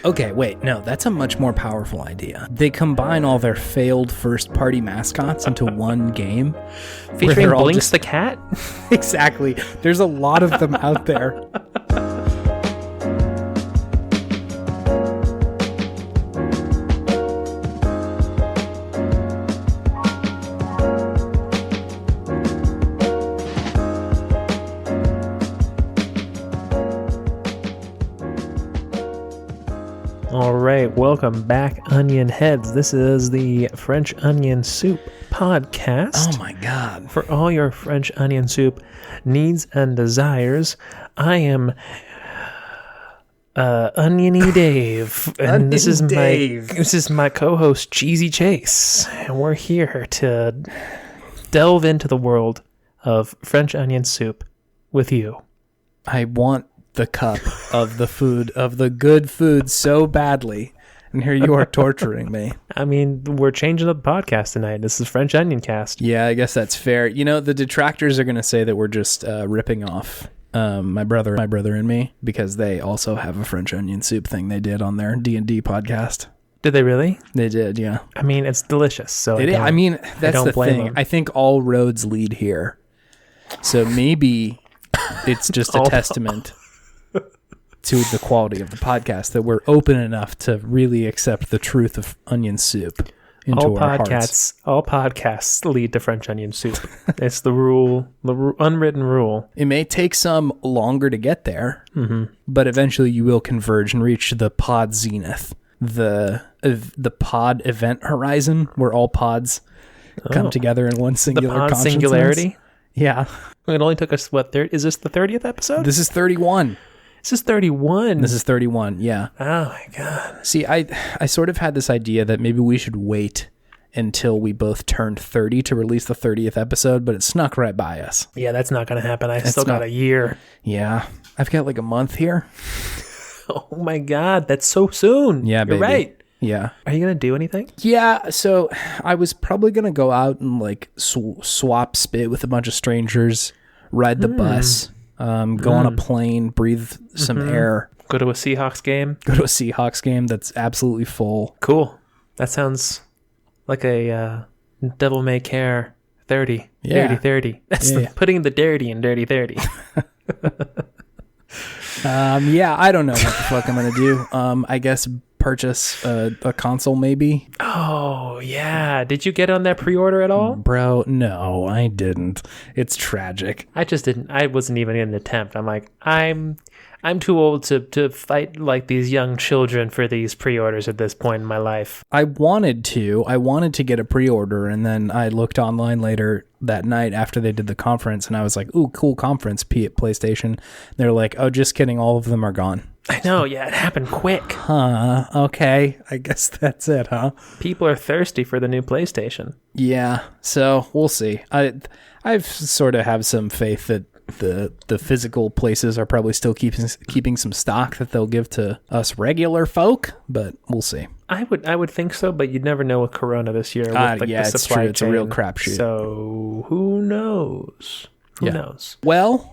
Okay, wait, no, that's a much more powerful idea. They combine all their failed first-party mascots into one game. Featuring Blinks the cat? Exactly. There's a lot of them out there. All right, welcome back, Onion Heads. This is the French Onion Soup podcast. Oh my God. For all your French onion soup needs and desires, I am Oniony Dave. And this is my co-host, Cheesy Chase. And we're here to delve into the world of French onion soup with you. I want the cup of the food, of the good food so badly, and here you are torturing me. I mean, we're changing up the podcast tonight. This is French Onion Cast. Yeah, I guess that's fair. You know, the detractors are going to say that we're just ripping off my brother and me, because they also have a French onion soup thing they did on their D&D podcast. Did they really? They did, yeah. I mean, it's delicious. So I mean, that's the thing. I think all roads lead here. So maybe it's just a testament to the quality of the podcast that we're open enough to really accept the truth of onion soup into our hearts. All podcasts lead to French onion soup. It's the rule, unwritten rule. It may take some longer to get there, but eventually you will converge and reach the pod zenith, the pod event horizon, where all pods come together in one singular the pod consciousness. Singularity. Yeah, it only took us is this the 30th episode? This is 31. This is 31. This is 31, yeah. Oh, my God. See, I sort of had this idea that maybe we should wait until we both turned 30 to release the 30th episode, but it snuck right by us. Yeah, that's not going to happen. I still got a year. Yeah. I've got like a month here. Oh, my God. That's so soon. Yeah, baby. You're right. Yeah. Are you going to do anything? Yeah, so I was probably going to go out and like swap spit with a bunch of strangers, ride the bus. Go on a plane, breathe some air. Go to a Seahawks game. That's absolutely full. Cool. That sounds like a Devil May Care 30. Yeah. 30, 30. That's putting the dirty in dirty 30. Yeah, I don't know what the fuck I'm going to do. I guess purchase a console maybe. Oh, yeah. Did you get on that pre-order at all? Bro, no, I didn't. It's tragic. I just didn't. I wasn't even in the attempt. I'm like, I'm too old to fight like these young children for these pre-orders at this point in my life. I wanted to get a pre-order, and then I looked online later that night after they did the conference, and I was like, ooh, cool conference, PlayStation. They're like, oh, just kidding, all of them are gone. I know, yeah, it happened quick. Huh, okay, I guess that's it, huh? People are thirsty for the new PlayStation. Yeah, so we'll see. I've sort of have some faith that the physical places are probably still keeping some stock that they'll give to us regular folk, but we'll see. I would think so, but you'd never know with Corona this year. With, yeah, the it's true. chain. It's a real crapshoot. So who knows? Who knows? Well,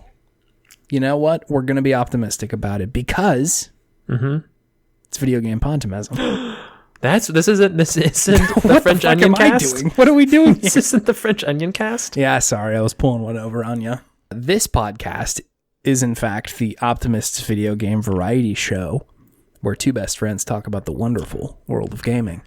you know what? We're going to be optimistic about it because it's video game Podtimism. This isn't the French Onion Cast. What are we doing? This isn't the French Onion Cast. Yeah, sorry, I was pulling one over on you. This podcast is in fact the Optimists video game variety show, where two best friends talk about the wonderful world of gaming.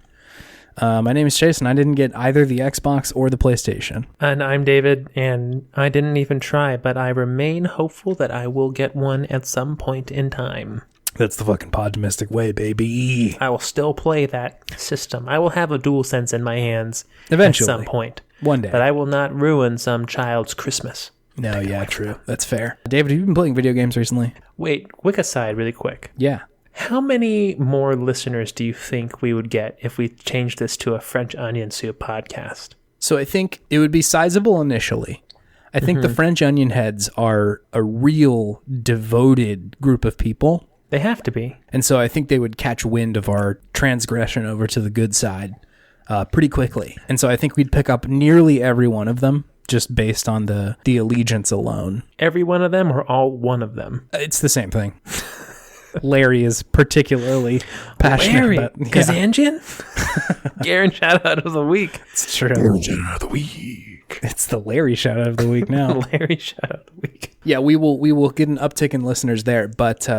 My name is Chase, and I didn't get either the Xbox or the PlayStation. And I'm David, and I didn't even try, but I remain hopeful that I will get one at some point in time. That's the fucking Podtimistic way, baby. I will still play that system. I will have a DualSense in my hands eventually, at some point. One day. But I will not ruin some child's Christmas. No, yeah, true. That's fair. David, have you been playing video games recently? Wait, quick aside really quick. Yeah. How many more listeners do you think we would get if we changed this to a French Onion Soup podcast? So I think it would be sizable initially. I think the French Onion Heads are a real devoted group of people. They have to be. And so I think they would catch wind of our transgression over to the good side pretty quickly. And so I think we'd pick up nearly every one of them just based on the allegiance alone. Every one of them or all one of them? It's the same thing. Larry is particularly passionate about. Kazanjian? Garen shout out of the week. It's true. Garen shout out of the week. It's the Larry shout out of the week now. Larry shout out of the week. Yeah, we will get an uptick in listeners there, but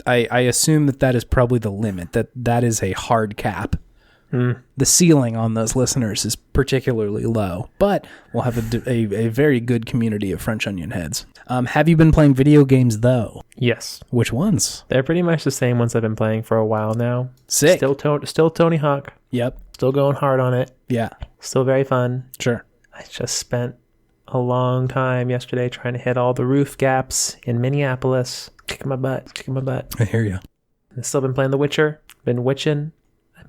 I assume that is probably the limit. That is a hard cap. The ceiling on those listeners is particularly low, but we'll have a very good community of French Onion heads. Have you been playing video games, though? Yes. Which ones? They're pretty much the same ones I've been playing for a while now. Sick. Still Tony Hawk. Yep. Still going hard on it. Yeah. Still very fun. Sure. I just spent a long time yesterday trying to hit all the roof gaps in Minneapolis. Kicking my butt. I hear you. I've still been playing The Witcher. Been witching.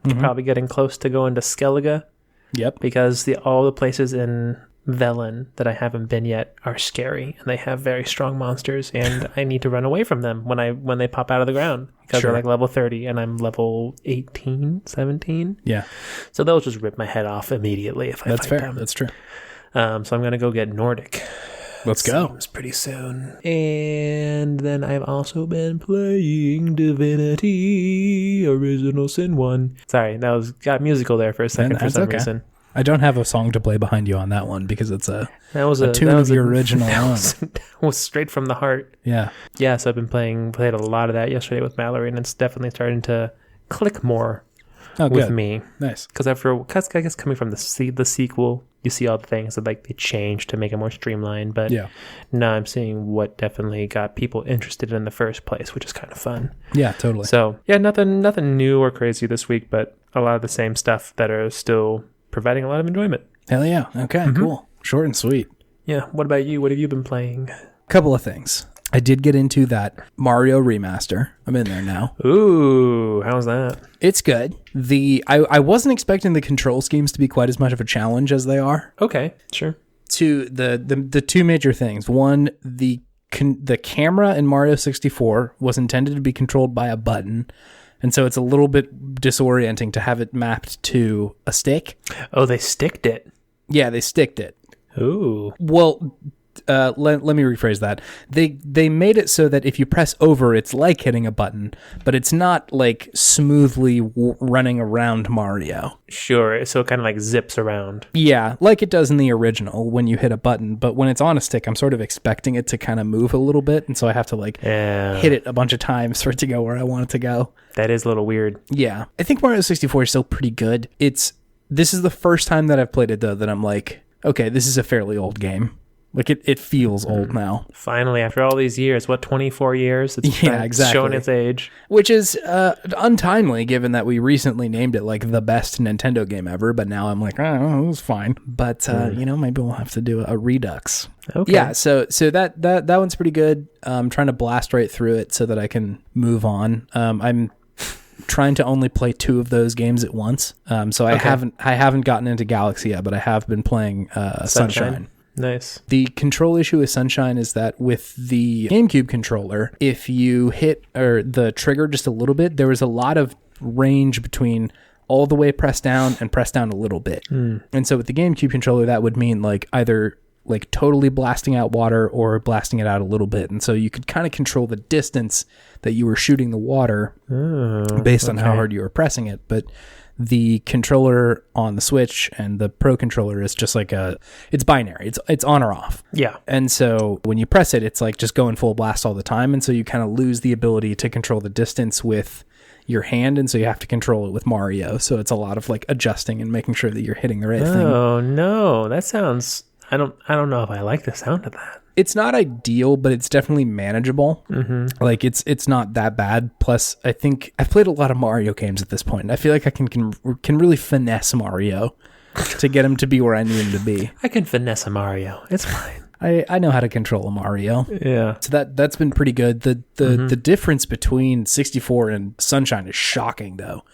I'm probably getting close to going to Skellige. Yep. Because all the places in Velen that I haven't been yet are scary, and they have very strong monsters, and I need to run away from them when they pop out of the ground, because they're like level 30 and I'm level 18, 17. Yeah. So they'll just rip my head off immediately if I fight them. That's true. So I'm going to go get Nordic. Let's go. Seems pretty soon. And then I've also been playing Divinity Original Sin 1. Sorry, got musical there for a second for some reason. I don't have a song to play behind you on that one because it's a tune of the original one. That was straight from the heart. Yeah. Yeah, so I've been played a lot of that yesterday with Mallory, and it's definitely starting to click more with me. Nice. Because I guess coming from the sequel, you see all the things that they changed to make it more streamlined. But now I'm seeing what definitely got people interested in the first place, which is kind of fun. Yeah, totally. So yeah, nothing new or crazy this week, but a lot of the same stuff that are still providing a lot of enjoyment. Hell yeah. Okay, cool. Short and sweet. Yeah. What about you? What have you been playing? Couple of things. I did get into that Mario remaster. I'm in there now. Ooh, how's that? It's good. I wasn't expecting the control schemes to be quite as much of a challenge as they are. Okay, sure. To the two major things. One, the camera in Mario 64 was intended to be controlled by a button. And so it's a little bit disorienting to have it mapped to a stick. Oh, they sticked it. Yeah, they sticked it. Ooh. Well, let me rephrase that. They made it so that if you press over, it's like hitting a button, but it's not like smoothly running around Mario. Sure, so it kind of like zips around. Yeah, like it does in the original when you hit a button, but when it's on a stick, I'm sort of expecting it to kind of move a little bit, and so I have to hit it a bunch of times for it to go where I want it to go. That is a little weird. Yeah, I think Mario 64 is still pretty good. This is the first time that I've played it, though, that I'm like, okay, this is a fairly old game. Like, it feels old now. Finally, after all these years, 24 years? It's exactly. Showing its age. Which is untimely, given that we recently named it, like, the best Nintendo game ever, but now I'm like, oh, it was fine. But, maybe we'll have to do a redux. Okay. Yeah, so that one's pretty good. I'm trying to blast right through it so that I can move on. I'm trying to only play 2 of those games at once. So I haven't gotten into Galaxy yet, but I have been playing Sunshine. Nice. The control issue with Sunshine is that with the GameCube controller, if you hit the trigger just a little bit, there was a lot of range between all the way press down and press down a little bit. And so with the GameCube controller, that would mean either totally blasting out water or blasting it out a little bit. And so you could kind of control the distance that you were shooting the water based on how hard you were pressing it. But the controller on the Switch and the Pro controller is just it's binary. It's on or off. Yeah. And so when you press it, it's just going full blast all the time. And so you kind of lose the ability to control the distance with your hand. And so you have to control it with Mario. So it's a lot of adjusting and making sure that you're hitting the right thing. Oh, no. That sounds... I don't know if I like the sound of that. It's not ideal, but it's definitely manageable. Mm-hmm. It's not that bad. Plus, I think I've played a lot of Mario games at this point, and I feel like I can really finesse Mario to get him to be where I need him to be. I can finesse a Mario. It's fine. I know how to control a Mario. Yeah. So that's been pretty good. The difference between 64 and Sunshine is shocking, though,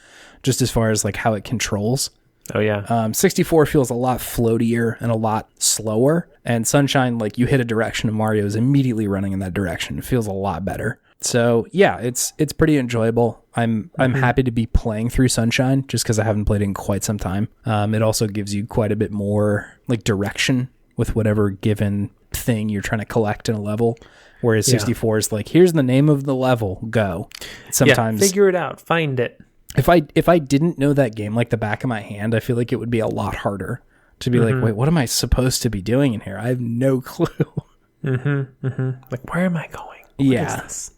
just as far as how it controls. Oh, yeah. 64 feels a lot floatier and a lot slower. And Sunshine, you hit a direction and Mario is immediately running in that direction. It feels a lot better. So, yeah, it's pretty enjoyable. I'm happy to be playing through Sunshine just because I haven't played it in quite some time. It also gives you quite a bit more direction with whatever given thing you're trying to collect in a level, whereas 64 is like, here's the name of the level, go. Sometimes figure it out, find it. If I didn't know that game like the back of my hand, I feel like it would be a lot harder to be like, wait, what am I supposed to be doing in here? I have no clue. Like, where am I going? What is this?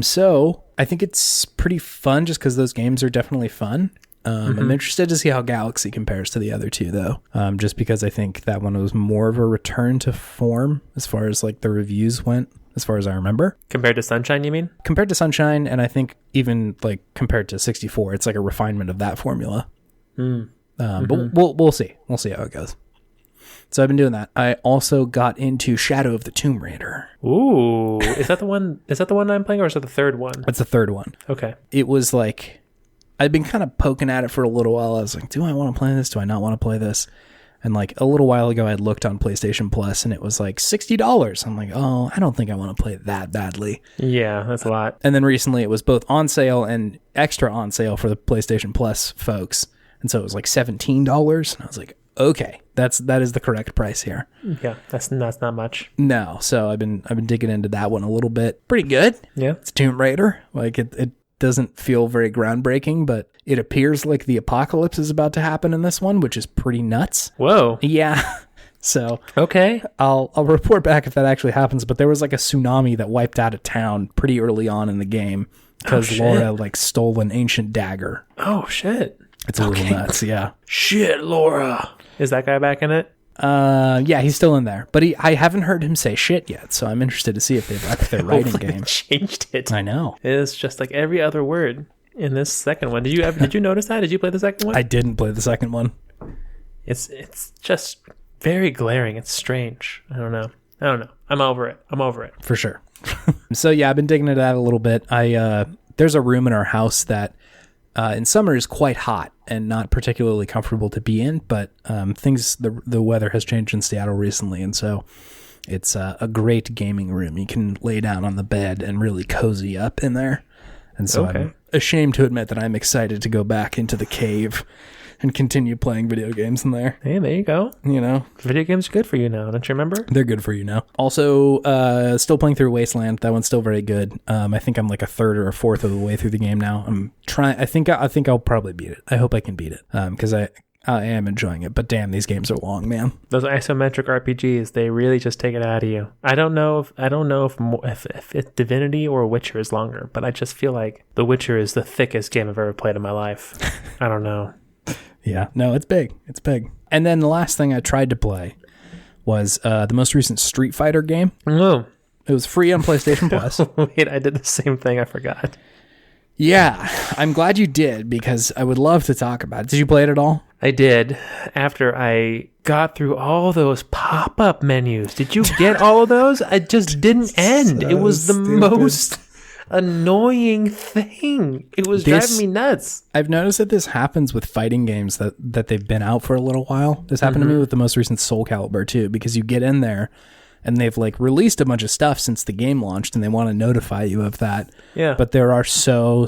So I think it's pretty fun just because those games are definitely fun. I'm interested to see how Galaxy compares to the other two, though, just because I think that one was more of a return to form as far as like the reviews went, as far as I remember. Compared to Sunshine, you mean? Compared to Sunshine, and I think even like compared to 64, it's like a refinement of that formula. But we'll see. We'll see how it goes. So I've been doing that. I also got into Shadow of the Tomb Raider. Ooh, is that the one? Is that the one I'm playing, or is that the third one? That's the third one. Okay. It was like, I'd been kind of poking at it for a little while. I was like, do I want to play this? Do I not want to play this? And like a little while ago, I'd looked on PlayStation Plus and it was like $60. I'm like, oh, I don't think I want to play it that badly. Yeah, that's a lot. And then recently it was both on sale and extra on sale for the PlayStation Plus folks. And so it was like $17. And I was like, okay, that is the correct price here. Yeah, that's not much. No, so I've been digging into that one a little bit. Pretty good. Yeah. It's Tomb Raider. Like it doesn't feel very groundbreaking, but it appears like the apocalypse is about to happen in this one, which is pretty nuts. Whoa. Yeah. So okay, I'll report back if that actually happens, but there was like a tsunami that wiped out a town pretty early on in the game because Laura like stole an ancient dagger. Oh shit. It's a little nuts, yeah. Shit, Laura. Is that guy back in it? Yeah, he's still in there, but I haven't heard him say shit yet, so I'm interested to see if they've upped their writing game. Changed it. I know. It's just like every other word in this second one. Did you notice that? Did you play the second one? I didn't play the second one. It's just very glaring. It's strange. I don't know. I'm over it. For sure. So yeah, I've been digging into that a little bit. There's a room in our house that in summer is quite hot and not particularly comfortable to be in, but the weather has changed in Seattle recently, and so it's a great gaming room. You can lay down on the bed and really cozy up in there. And so I'm ashamed to admit that I'm excited to go back into the cave and continue playing video games in there. Hey, there you go. You know, video games are good for you now. Don't you remember? They're good for you now. Also, still playing through Wasteland. That one's still very good. I think I'm like a third or a fourth of the way through the game now. I'm trying. I think I'll probably beat it. I hope I can beat it. Because I am enjoying it. But damn, these games are long, man. Those isometric RPGs, they really just take it out of you. I don't know if it's Divinity or Witcher is longer, but I just feel like The Witcher is the thickest game I've ever played in my life. I don't know. Yeah, no, it's big. It's big. And then the last thing I tried to play was the most recent Street Fighter game. Oh. It was free on PlayStation Plus. Wait, I did the same thing. I forgot. Yeah, I'm glad you did because I would love to talk about it. Did you play it at all? I did. After I got through all those pop-up menus. Did you get all of those? It just didn't end. So it was the most annoying thing. It was driving me nuts. I've noticed that this happens with fighting games that they've been out for a little while. This happened to me with the most recent Soul Calibur too, because you get in there and they've like released a bunch of stuff since the game launched and they want to notify you of that. Yeah. But there are so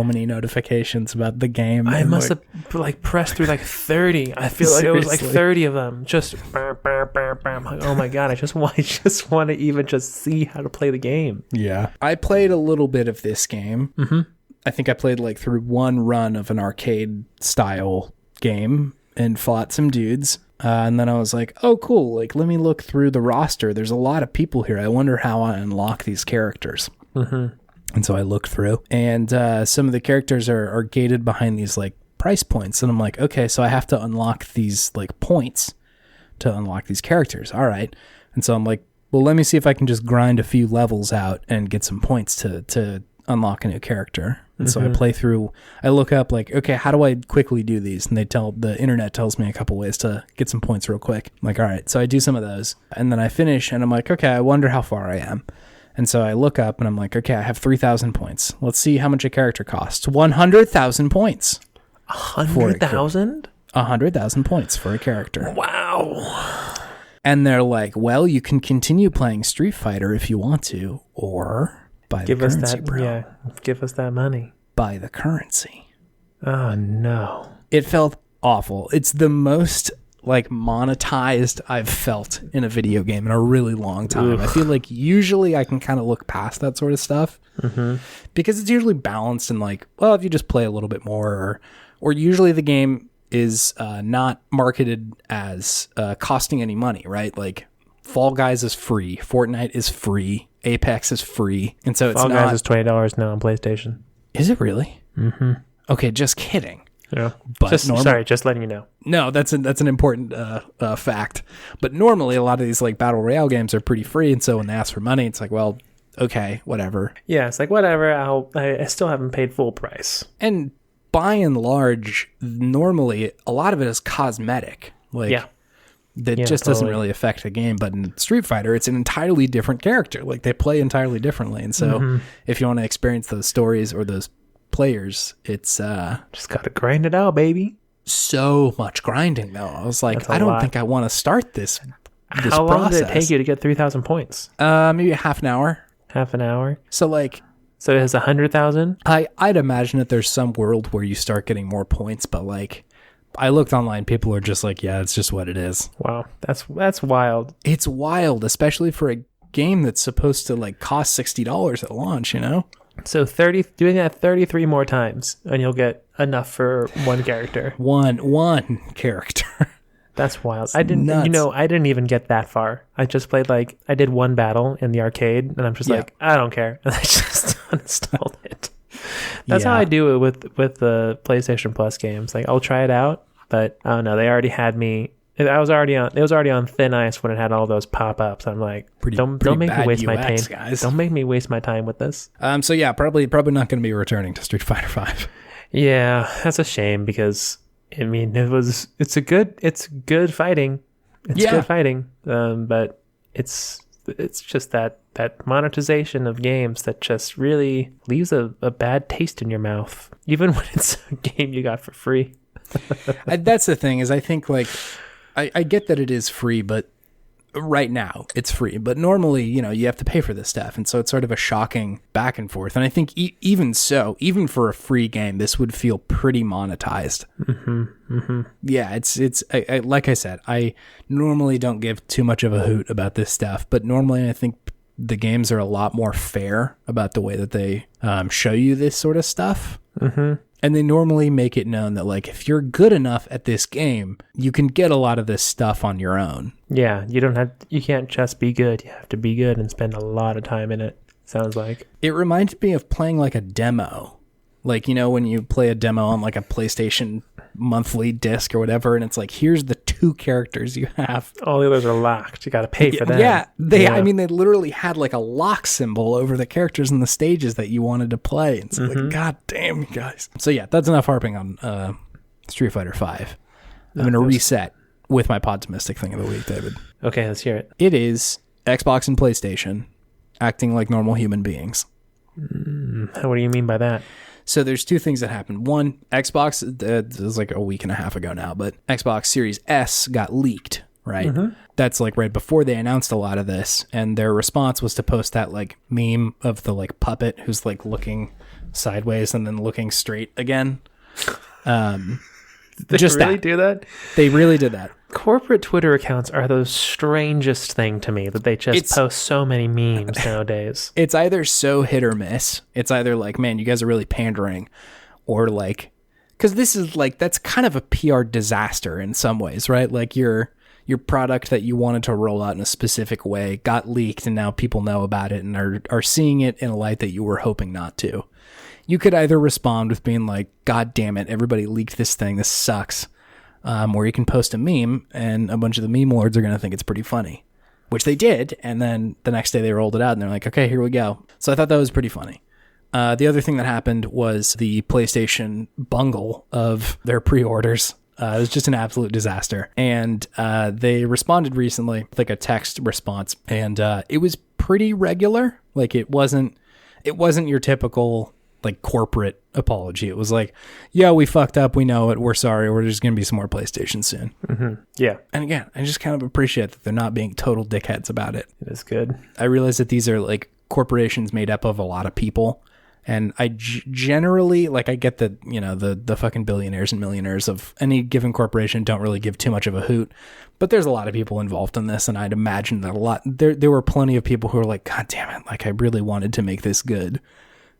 many notifications about the game. I must have like pressed through like 30. I feel like it was like 30 of them. Just I'm like, oh my God, I just want to even just see how to play the game. Yeah. I played a little bit of this game. Mm-hmm. I think I played like through one run of an arcade style game and fought some dudes. And then I was like, oh, cool. Like, let me look through the roster. There's a lot of people here. I wonder how I unlock these characters. Mm-hmm. And so I looked through. And some of the characters are gated behind these, like, price points. And I'm like, okay, so I have to unlock these, like, points to unlock these characters. All right. And so I'm like, well, let me see if I can just grind a few levels out and get some points to unlock a new character. And so I play through, I look up like, okay, how do I quickly do these? And the internet tells me a couple ways to get some points real quick. I'm like, all right. So I do some of those and then I finish and I'm like, okay, I wonder how far I am. And so I look up and I'm like, okay, I have 3,000 points. Let's see how much a character costs. 100,000 points. 100,000? 100,000 points for a character. Wow. And they're like, well, you can continue playing Street Fighter if you want to, or buy the currency, bro. Yeah, give us that money. Buy the currency. Oh, no. It felt awful. It's the most like monetized I've felt in a video game in a really long time. I feel like usually I can kind of look past that sort of stuff because it's usually balanced and like, well, if you just play a little bit more, or usually the game is not marketed as costing any money, right? Like Fall Guys is free, Fortnite is free, Apex is free, and so it's Fall Guys is $20 now on PlayStation. Is it really? Mm-hmm. Okay, just kidding. Yeah, but just letting you know. No, that's an important fact. But normally, a lot of these like battle royale games are pretty free, and so when they ask for money, it's like, well, okay, whatever. Yeah, it's like whatever. I still haven't paid full price. And by and large, normally a lot of it is cosmetic. Like, that just doesn't really affect the game. But in Street Fighter, it's an entirely different character. Like they play entirely differently, and so if you want to experience those stories or those players, it's just gotta grind it out, baby. So much grinding though. I was like, I don't think I want to start this How long did it take you to get 3,000 points? Maybe a half an hour. Half an hour. So it has 100,000. I'd imagine that there's some world where you start getting more points, but like I looked online, people are just like, yeah, it's just what it is. Wow, that's wild. It's wild, especially for a game that's supposed to like cost $60 at launch, you know? So doing that 33 more times, and you'll get enough for one character. One character. That's wild. I didn't even get that far. I just played I did one battle in the arcade, and I'm just like, I don't care, and I just uninstalled it. That's how I do it with the PlayStation Plus games. Like I'll try it out, but I don't know. They already had me. It was already on thin ice when it had all those pop-ups. I'm like, don't make me waste my time, guys. Don't make me waste my time with this. So yeah, probably not going to be returning to Street Fighter V. Yeah, that's a shame because I mean it's good fighting. It's good fighting. But it's just that monetization of games that just really leaves a bad taste in your mouth, even when it's a game you got for free. That's the thing is I think like. I get that it is free, but right now it's free. But normally, you have to pay for this stuff. And so it's sort of a shocking back and forth. And I think even for a free game, this would feel pretty monetized. Mm-hmm. Mm-hmm. Yeah, it's like I said, I normally don't give too much of a hoot about this stuff. But normally I think the games are a lot more fair about the way that they show you this sort of stuff. Mm-hmm. And they normally make it known that, like, if you're good enough at this game, you can get a lot of this stuff on your own. Yeah, you can't just be good. You have to be good and spend a lot of time in it, sounds like. It reminds me of playing, like, a demo. Like, when you play a demo on, like, a PlayStation monthly disc or whatever, and it's like, here's the 2 characters you have. All the others are locked. You got to pay for them. Yeah, I mean, they literally had, like, a lock symbol over the characters and the stages that you wanted to play. And so, like, God damn, you guys. So, yeah, that's enough harping on Street Fighter V. I'm going to reset with my Podtimistic thing of the week, David. Okay, let's hear it. It is Xbox and PlayStation acting like normal human beings. What do you mean by that? So there's 2 things that happened. One, Xbox, it was like a week and a half ago now, but Xbox Series S got leaked, right? Mm-hmm. That's like right before they announced a lot of this. And their response was to post that like meme of the like puppet who's like looking sideways and then looking straight again. They just really do that? They really did that. Corporate Twitter accounts are the strangest thing to me that they just post so many memes nowadays. It's either so hit or miss. It's either like, man, you guys are really pandering, or like, because this is like, that's kind of a PR disaster in some ways, right? Like your product that you wanted to roll out in a specific way got leaked, and now people know about it and are seeing it in a light that you were hoping not to. You could either respond with being like, God damn it, everybody leaked this thing, this sucks. Or you can post a meme and a bunch of the meme lords are going to think it's pretty funny, which they did. And then the next day they rolled it out and they're like, okay, here we go. So I thought that was pretty funny. The other thing that happened was the PlayStation bungle of their pre-orders. It was just an absolute disaster. And they responded recently with like a text response, and it was pretty regular. Like it wasn't your typical like corporate apology. It was like, yeah, we fucked up. We know it. We're sorry. We're just going to be some more PlayStation soon. Mm-hmm. Yeah. And again, I just kind of appreciate that they're not being total dickheads about it. It is good. I realize that these are like corporations made up of a lot of people. And I generally, like, I get that, you know, the fucking billionaires and millionaires of any given corporation don't really give too much of a hoot. But there's a lot of people involved in this, and I'd imagine that there were plenty of people who were like, God damn it, like, I really wanted to make this good.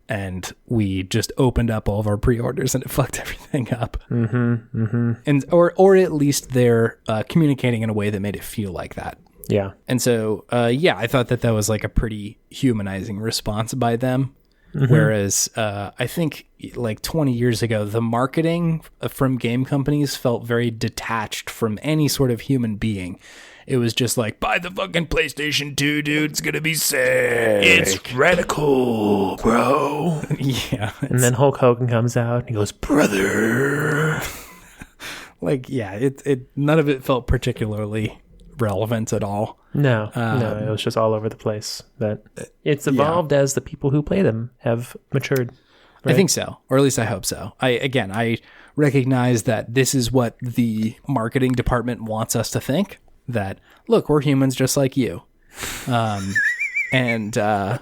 And we just opened up all of our pre-orders and it fucked everything up. And or at least they're communicating in a way that made it feel like that. Yeah. And so, I thought that was like a pretty humanizing response by them. Whereas I think like 20 years ago, the marketing from game companies felt very detached from any sort of human being. It was just like, buy the fucking PlayStation 2, dude. It's going to be sick. It's radical, bro. Yeah. And then Hulk Hogan comes out and he goes, brother. Like, yeah, it none of it felt particularly relevant at all. No, it was just all over the place. But it's evolved as the people who play them have matured. Right? I think so, or at least I hope so. I recognize that this is what the marketing department wants us to think. That, look, we're humans just like you. And I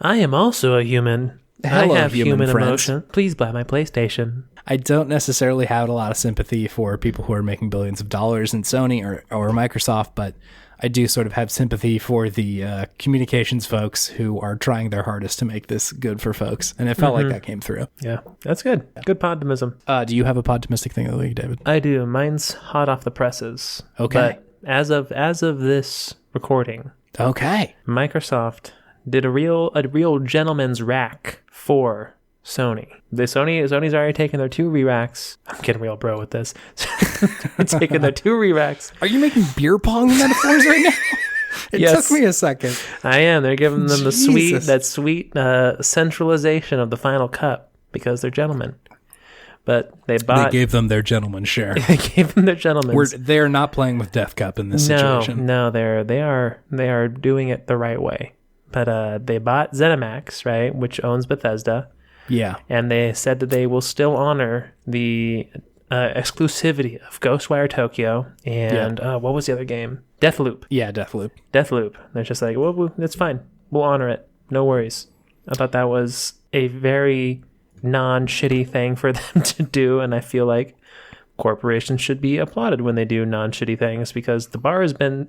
am also a human. Hello, I have human friends. emotion. Please buy my PlayStation. I don't necessarily have a lot of sympathy for people who are making billions of dollars in Sony or Microsoft, but I do sort of have sympathy for the communications folks who are trying their hardest to make this good for folks. And it felt like that came through. Yeah, that's good. Good podtimism. Do you have a podtimistic thing of the week, David? I do. Mine's hot off the presses. Okay. But as of this recording, Okay. Microsoft did a real gentleman's rack for Sony. Sony's already taken their 2 re-racks. I'm getting real bro with this. Taking their 2 re-racks. Are you making beer pong metaphors right now? It took me a second. I am. They're giving them Jesus. that sweet centralization of the final cup because they're gentlemen. But they gave them their gentleman's share. They gave them their gentleman's. They're not playing with Death Cup in this situation. No, they are doing it the right way. But they bought ZeniMax, right, which owns Bethesda. Yeah. And they said that they will still honor the exclusivity of Ghostwire Tokyo and what was the other game? Deathloop. Yeah, Deathloop. They're just like, well, that's fine. We'll honor it. No worries. I thought that was a very non-shitty thing for them to do, and I feel like corporations should be applauded when they do non-shitty things because the bar has been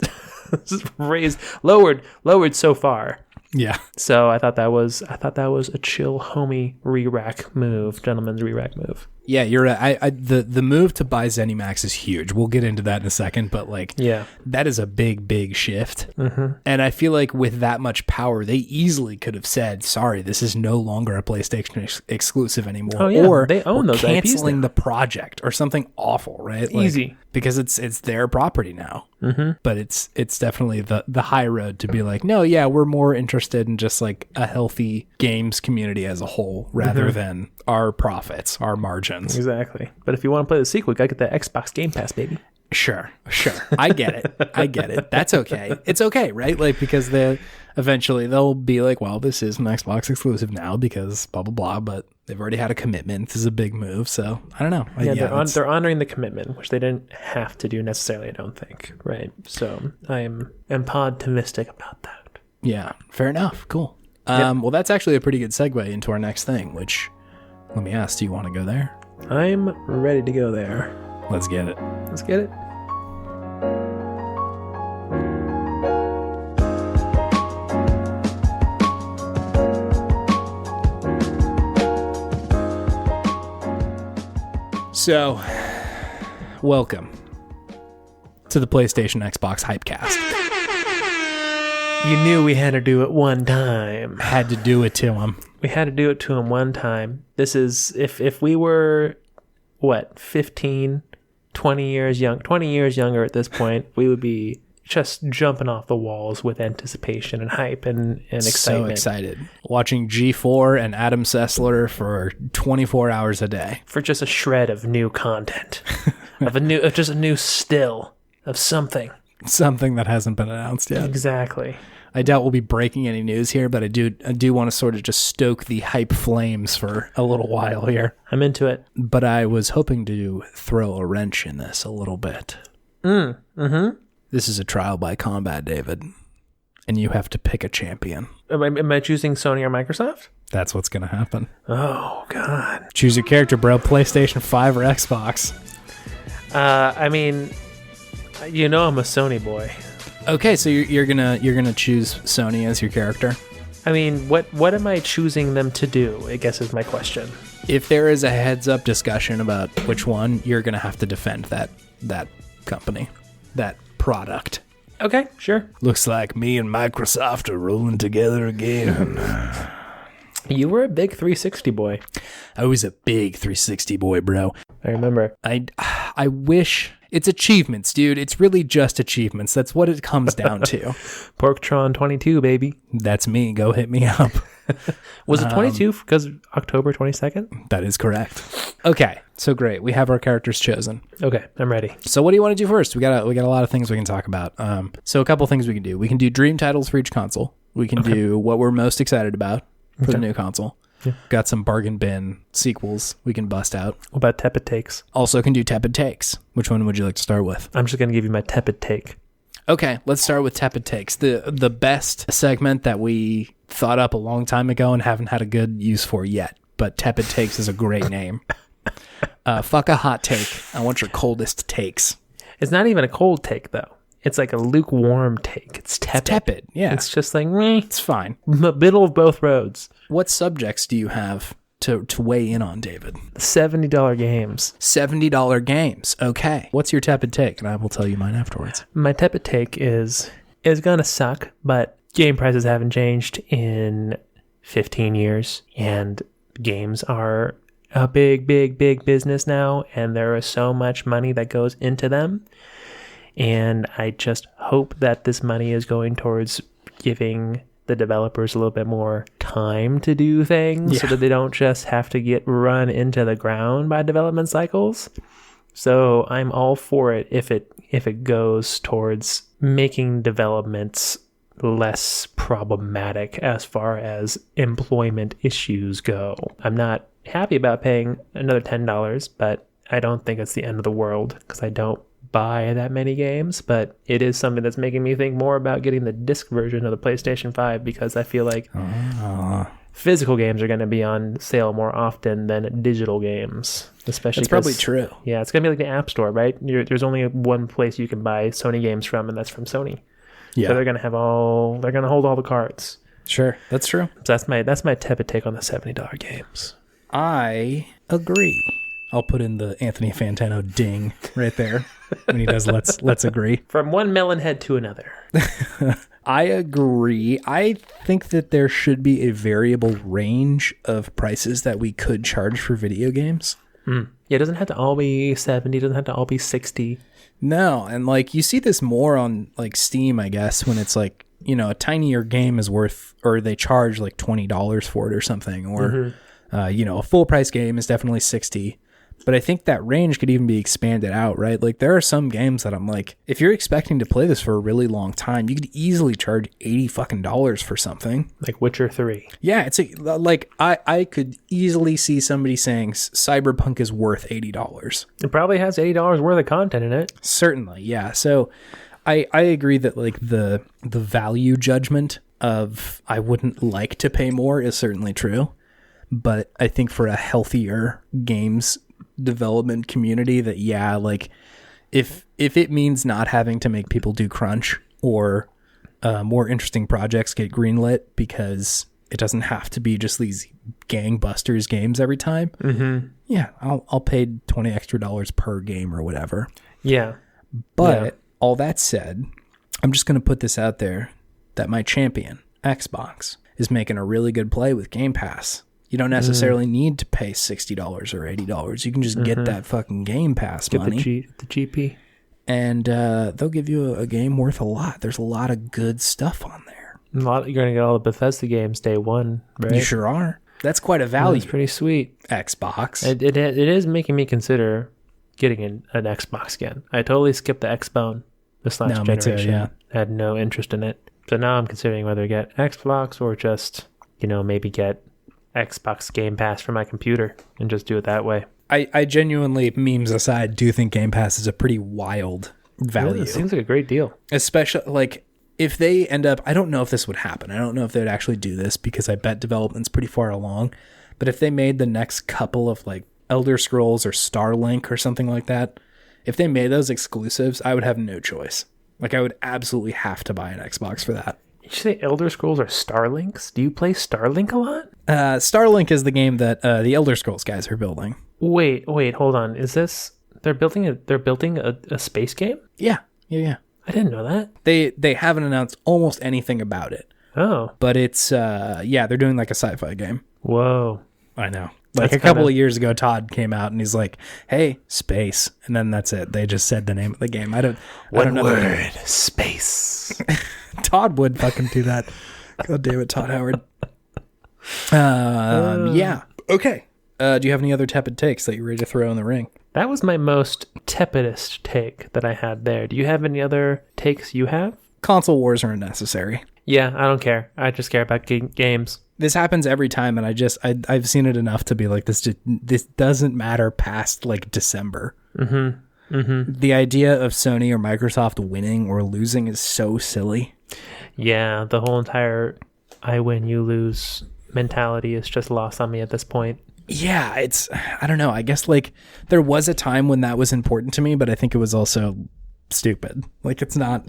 lowered so far. Yeah. So I thought that was a chill homie re-rack move, gentleman's re-rack move. Yeah, you're right. The move to buy ZeniMax is huge. We'll get into that in a second, but like, that is a big shift. And I feel like with that much power, they easily could have said, "Sorry, this is no longer a PlayStation exclusive anymore," Oh, yeah. or They own those canceling IPs the project or something awful, right? Like, Easy. because it's their property now. But it's definitely the high road to be like, no, yeah, we're more interested in just like a healthy games community as a whole rather than our profits, our margins. Exactly. But if you want to play the sequel, you gotta get that Xbox Game Pass, baby. Sure. I get it. That's okay. It's okay, right? Like, because eventually they'll be like, well, this is an Xbox exclusive now because blah, blah, blah, but they've already had a commitment. This is a big move. So I don't know. They're honoring the commitment, which they didn't have to do necessarily, I don't think. Right. So I am optimistic about that. Yeah. Fair enough. Cool. Well, that's actually a pretty good segue into our next thing, which, let me ask, do you want to go there? I'm ready to go there. Let's get it. Let's get it. So, welcome to the PlayStation Xbox Hypecast. You knew we had to do it one time. Had to do it to him. We had to do it to him one time. This is, if we were, 15, 20 years younger at this point, we would be just jumping off the walls with anticipation and hype and excitement. So excited. Watching G4 and Adam Sessler for 24 hours a day. For just a shred of new content. of just a new still of something. Something that hasn't been announced yet. Exactly. I doubt we'll be breaking any news here, but I do want to sort of just stoke the hype flames for a little while here. I'm into it. But I was hoping to throw a wrench in this a little bit. This is a trial by combat, David. and you have to pick a champion. Am I choosing Sony or Microsoft? That's what's going to happen. Oh, God. Choose your character, bro. PlayStation 5 or Xbox. I mean, I'm a Sony boy. Okay, so you're gonna choose Sony as your character. I mean, what am I choosing them to do, I guess is my question. If there is a heads-up discussion about which one, you're gonna have to defend that company, that product. Okay, sure. Looks like me and Microsoft are rolling together again. You were a big 360 boy. I was a big 360 boy, bro. I remember. I wish... It's achievements, dude. It's really just achievements. That's what it comes down to. Porktron 22, baby. That's me. Go hit me up. Was it 22 because October 22nd? That is correct. Okay, so great. We have our characters chosen. Okay, I'm ready. So what do you want to do first? We got a lot of things we can talk about. So a couple things we can do. We can do dream titles for each console. We can do what we're most excited about for the new console. Yeah. Got some bargain bin sequels we can bust out. What about tepid takes? Also can do tepid takes. Which one would you like to start with? I'm just going to give you my tepid take. Okay, let's start with tepid takes. The best segment that we thought up a long time ago and haven't had a good use for yet. But tepid takes is a great name. Fuck a hot take. I want your coldest takes. It's not even a cold take, though. It's like a lukewarm take. It's tepid. It's tepid, yeah. It's just like, meh. It's fine. The middle of both roads. What subjects do you have to weigh in on, David? $70 games. $70 games. Okay. What's your tepid take? And I will tell you mine afterwards. My tepid take is going to suck, but game prices haven't changed in 15 years, and games are a big, big, big business now, and there is so much money that goes into them. And I just hope that this money is going towards giving the developers a little bit more time to do things so that they don't just have to get run into the ground by development cycles. So I'm all for it if it goes towards making developments less problematic as far as employment issues go. I'm not happy about paying another $10, but I don't think it's the end of the world because I don't buy that many games, but it is something that's making me think more about getting the disc version of the PlayStation 5 because I feel like physical games are going to be on sale more often than digital games. Especially that's probably true. Yeah, it's going to be like the App Store, right? There's only one place you can buy Sony games from, and that's from Sony. Yeah. So they're going to hold all the cards. Sure, that's true. So that's my tepid take on the $70 games. I agree. I'll put in the Anthony Fantano ding right there when he does let's agree. From one melon head to another. I agree. I think that there should be a variable range of prices that we could charge for video games. Yeah, it doesn't have to all be 70, it doesn't have to all be 60. No, and like you see this more on like Steam, I guess, when it's like, a tinier game is worth, or they charge like $20 for it or something, or a full price game is definitely 60. But I think that range could even be expanded out, right? Like there are some games that I'm like, if you're expecting to play this for a really long time, you could easily charge $80 for something. Like Witcher 3. Yeah, it's like I could easily see somebody saying Cyberpunk is worth $80. It probably has $80 worth of content in it. Certainly, yeah. So I agree that like the value judgment of I wouldn't like to pay more is certainly true. But I think for a healthier games development community that like if it means not having to make people do crunch or more interesting projects get greenlit because it doesn't have to be just these gangbusters games every time. I'll pay $20 extra per game or whatever. But all that said, I'm just going to put this out there that my champion Xbox is making a really good play with Game Pass. You don't necessarily need to pay $60 or $80. You can just get that fucking Game Pass money. Get the GP. And they'll give you a game worth a lot. There's a lot of good stuff on there. You're going to get all the Bethesda games day one, right? You sure are. That's quite a value. That's pretty sweet. Xbox. It is making me consider getting an Xbox again. I totally skipped the Xbone this last generation. Me too, yeah. I had no interest in it. So now I'm considering whether to get Xbox or just, maybe get Xbox Game Pass for my computer and just do it that way. I genuinely, memes aside, do think Game Pass is a pretty wild value. It seems like a great deal. Especially, like, if they end up, I don't know if this would happen. I don't know if they'd actually do this because I bet development's pretty far along. But if they made the next couple of like Elder Scrolls or Starlink or something like that, if they made those exclusives, I would have no choice. Like I would absolutely have to buy an Xbox for that. Did you say Elder Scrolls or Starlinks? Do you play Starlink a lot? Starlink is the game that the Elder Scrolls guys are building. Wait, hold on. Is this they're building a space game? Yeah. I didn't know that. They haven't announced almost anything about it. Oh. But it's they're doing like a sci-fi game. Whoa. I know. Like a couple of years ago, Todd came out and he's like, "Hey, space," and then that's it. They just said the name of the game. I don't know. Word, space. Todd would fucking do that. God damn it, Todd Howard. Yeah. Okay. Do you have any other tepid takes that you're ready to throw in the ring? That was my most tepidest take that I had there. Do you have any other takes you have? Console wars are unnecessary. Yeah, I don't care. I just care about games. This happens every time, and I've seen it enough to be like, this doesn't matter past like December. The idea of Sony or Microsoft winning or losing is so silly. Yeah, the whole entire I win, you lose mentality is just lost on me at this point. Yeah, I don't know. I guess like there was a time when that was important to me, but I think it was also stupid. Like it's not.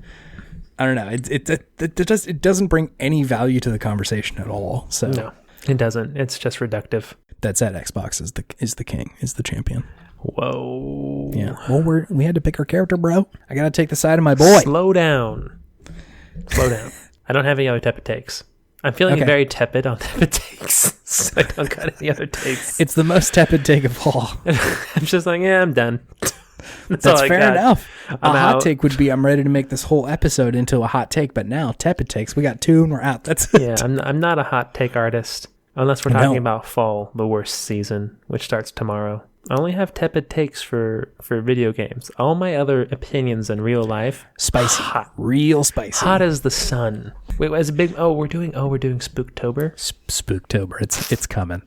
I don't know. It doesn't bring any value to the conversation at all. So no, it doesn't. It's just reductive. That said, Xbox is the king, is the champion. Whoa. Yeah. Well, we had to pick our character, bro. I gotta take the side of my boy. Slow down. I don't have any other tepid takes. I'm feeling very tepid on tepid takes, so I don't got any other takes. It's the most tepid take of all. I'm just like, yeah, I'm done. That's fair enough. A hot take would be, I'm ready to make this whole episode into a hot take, but now tepid takes, we got 2 and we're out. That's it. Yeah, I'm not a hot take artist unless we're talking about fall, the worst season, which starts tomorrow. I only have tepid takes for video games. All my other opinions in real life, spicy, hot, real spicy, hot as the sun. Wait, as a big we're doing Spooktober. Spooktober, it's coming.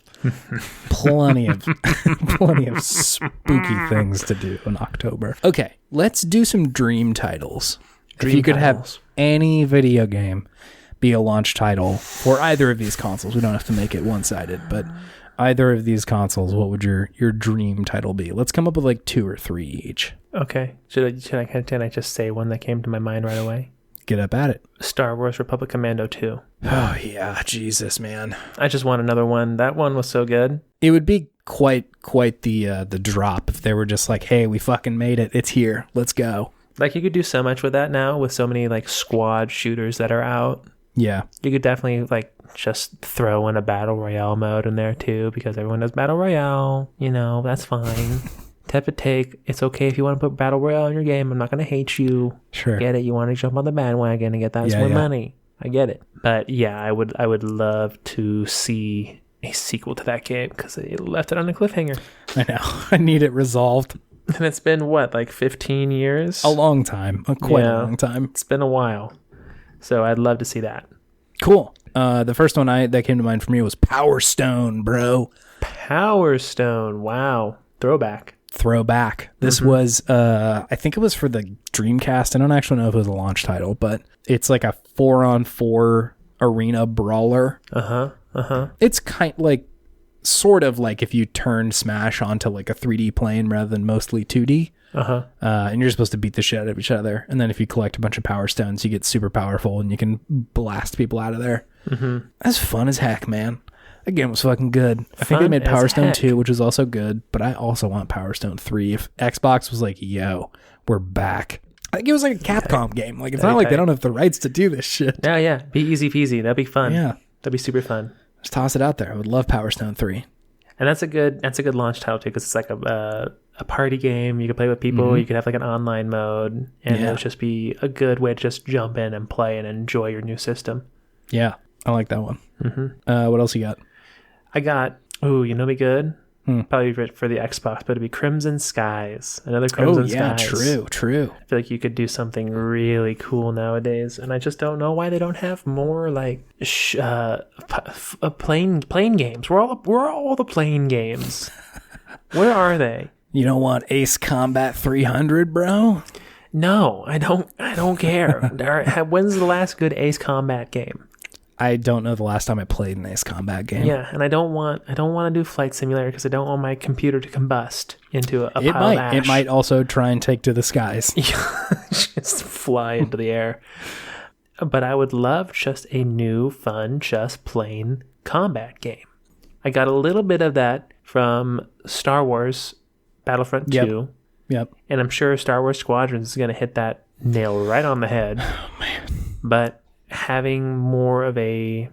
plenty of spooky things to do in October. Okay, let's do some dream titles. If you could have any video game be a launch title for either of these consoles, we don't have to make it one-sided, but either of these consoles, what would your dream title be? Let's come up with like 2 or 3 each. Okay. Can I just say one that came to my mind right away? Get up at it. Star Wars Republic Commando 2. Oh yeah, Jesus, man. I just want another one. That one was so good. It would be quite the drop if they were just like, "Hey, we fucking made it. It's here. Let's go." Like you could do so much with that now with so many like squad shooters that are out. Yeah. You could definitely like just throw in a battle royale mode in there too, because everyone does battle royale. You know, that's fine. Tepid take. It's okay if you want to put battle royale in your game. I'm not going to hate you. Sure. I get it. You want to jump on the bandwagon and get that more money. I get it. But yeah, I would love to see a sequel to that game because it left it on a cliffhanger. I know. I need it resolved. And it's been what, like 15 years? A long time. Quite a long time. It's been a while. So I'd love to see that. Cool. The first one that came to mind for me was Power Stone, bro. Power Stone. Wow. Throwback. This was, I think it was for the Dreamcast. I don't actually know if it was a launch title, but it's like a 4-on-4 arena brawler. It's sort of like if you turned Smash onto like a 3D plane rather than mostly 2D. And you're supposed to beat the shit out of each other. And then if you collect a bunch of power stones, you get super powerful and you can blast people out of there. That's fun as heck, man. That game was fucking good. I think they made Power Stone 2, which was also good, but I also want Power Stone 3. If Xbox was like, yo, we're back. I think it was like a Capcom game. Like, it's not like they don't have the rights to do this shit. Yeah. Be easy peasy. That'd be fun. Yeah. That'd be super fun. Just toss it out there. I would love Power Stone 3. And that's a good launch title too, because it's like a party game. You could play with people. You could have like an online mode, and it would just be a good way to just jump in and play and enjoy your new system. Yeah, I like that one. What else you got? I got, you know, be good. Probably for the Xbox, but it'd be Crimson Skies. Another Crimson Skies. True. I feel like you could do something really cool nowadays, and I just don't know why they don't have more like plane games. Where are all the plane games? Where are they? You don't want Ace Combat 300, bro? No, I don't care. When's the last good Ace Combat game? I don't know the last time I played an Ace Combat game. Yeah, and I don't want to do Flight Simulator because I don't want my computer to combust into a pile of ash. It might also try and take to the skies. Just fly into the air. But I would love just a new, fun, just plain combat game. I got a little bit of that from Star Wars Battlefront 2. Yep. And I'm sure Star Wars Squadrons is going to hit that nail right on the head. Oh, man. But having more of a,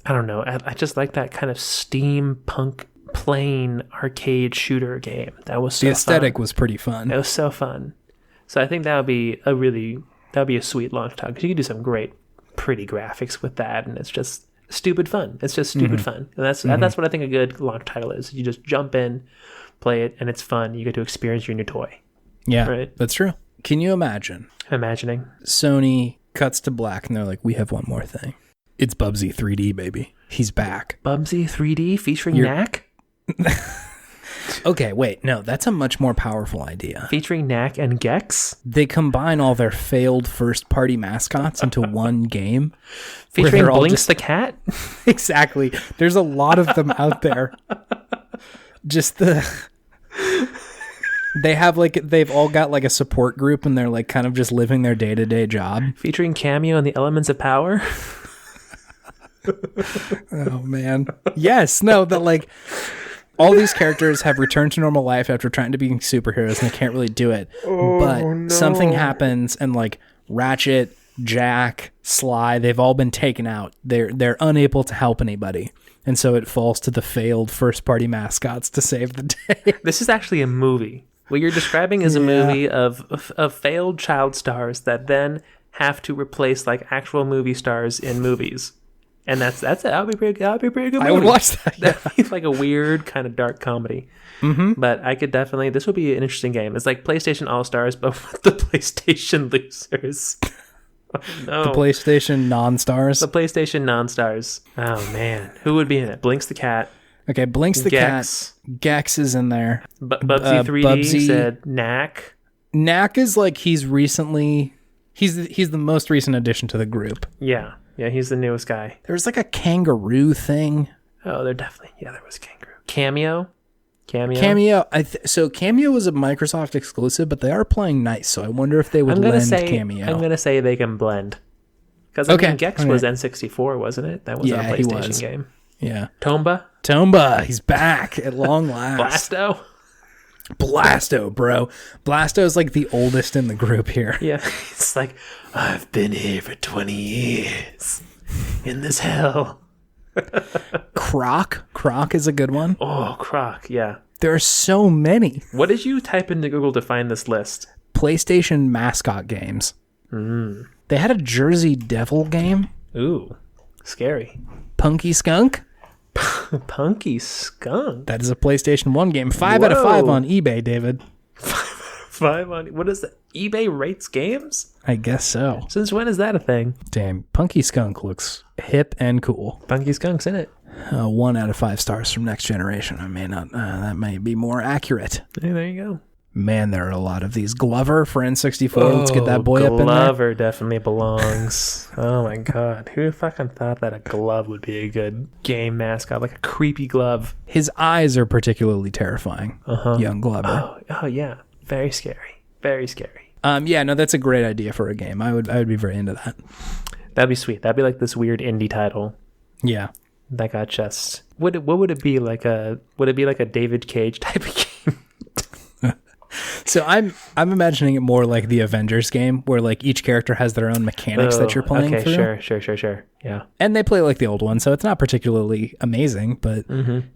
I don't know, I just like that kind of steampunk plain arcade shooter game. That was so The aesthetic fun. was pretty fun. It was so fun. So I think that would be a sweet launch title because you could do some great, pretty graphics with that, and it's just stupid fun. It's just stupid fun, and that's what I think a good launch title is. You just jump in, play it, and it's fun. You get to experience your new toy. Yeah, right. That's true. Can you imagine? I'm imagining Sony cuts to black, and they're like, "We have one more thing. It's Bubsy 3D, baby. He's back. Bubsy 3D featuring Knack." Okay, wait, no, that's a much more powerful idea. Featuring Knack and Gex? They combine all their failed first-party mascots into one game. Featuring Blinks the cat? Exactly. There's a lot of them out there. They've all got like a support group, and they're like kind of just living their day-to-day job. Featuring Cameo and the Elements of Power? Oh, man. Yes, no, that like... All these characters have returned to normal life after trying to be superheroes, and they can't really do it. Something happens, and like Ratchet, Jack, Sly, they've all been taken out. They're unable to help anybody, and so it falls to the failed first-party mascots to save the day. This is actually a movie. What you're describing is a movie of failed child stars that then have to replace like actual movie stars in movies. And that would be pretty good movie. I would watch that. Yeah. That'd be like a weird kind of dark comedy. Mm-hmm. But I could definitely, this would be an interesting game. It's like PlayStation All-Stars, but with the PlayStation losers. Oh, no. The PlayStation non-stars. The PlayStation non-stars. Oh, man. Who would be in it? Blinks the cat. Okay, Blinks the Gex. cat. Gex is in there. Bubsy 3D Bubsy. said Knack. Knack is like he's the most recent addition to the group. Yeah. Yeah, he's the newest guy. There's like a kangaroo thing. Oh, there was kangaroo. Cameo. So Cameo was a Microsoft exclusive, but they are playing nice. So I wonder if they would lend Cameo. I'm gonna say they can blend. Because Gex was N64, wasn't it? That was a PlayStation game. Yeah. Tomba, he's back at long last. Blasto, bro. Blasto is like the oldest in the group here. Yeah, it's like, I've been here for 20 years in this hell. Croc is a good one. Oh, Croc, yeah. There are so many. What did you type into Google to find this list? PlayStation mascot games. They had a Jersey Devil game. Ooh, scary. Punky Skunk. Punky Skunk. That is a PlayStation 1 game. 5 out of 5 on eBay, David. 5 on... What is that? eBay rates games? I guess so. Since when is that a thing? Damn, Punky Skunk looks hip and cool. Punky Skunk's in it. 1 out of 5 stars from Next Generation. I may not... that may be more accurate. Hey, there you go. Man, there are a lot of these. Glover for N64. Let's get that boy up in there. Glover definitely belongs. Oh my god. Who fucking thought that a glove would be a good game mascot? Like a creepy glove. His eyes are particularly terrifying. Young Glover. Oh yeah. Very scary. Very scary. Yeah, no, that's a great idea for a game. I would be very into that. That'd be sweet. That'd be like this weird indie title. Yeah. That got just... What would it be like would it be like a David Cage type of game? So I'm imagining it more like the Avengers game, where like each character has their own mechanics that you're playing through. Okay, sure. Yeah. And they play like the old one, so it's not particularly amazing, but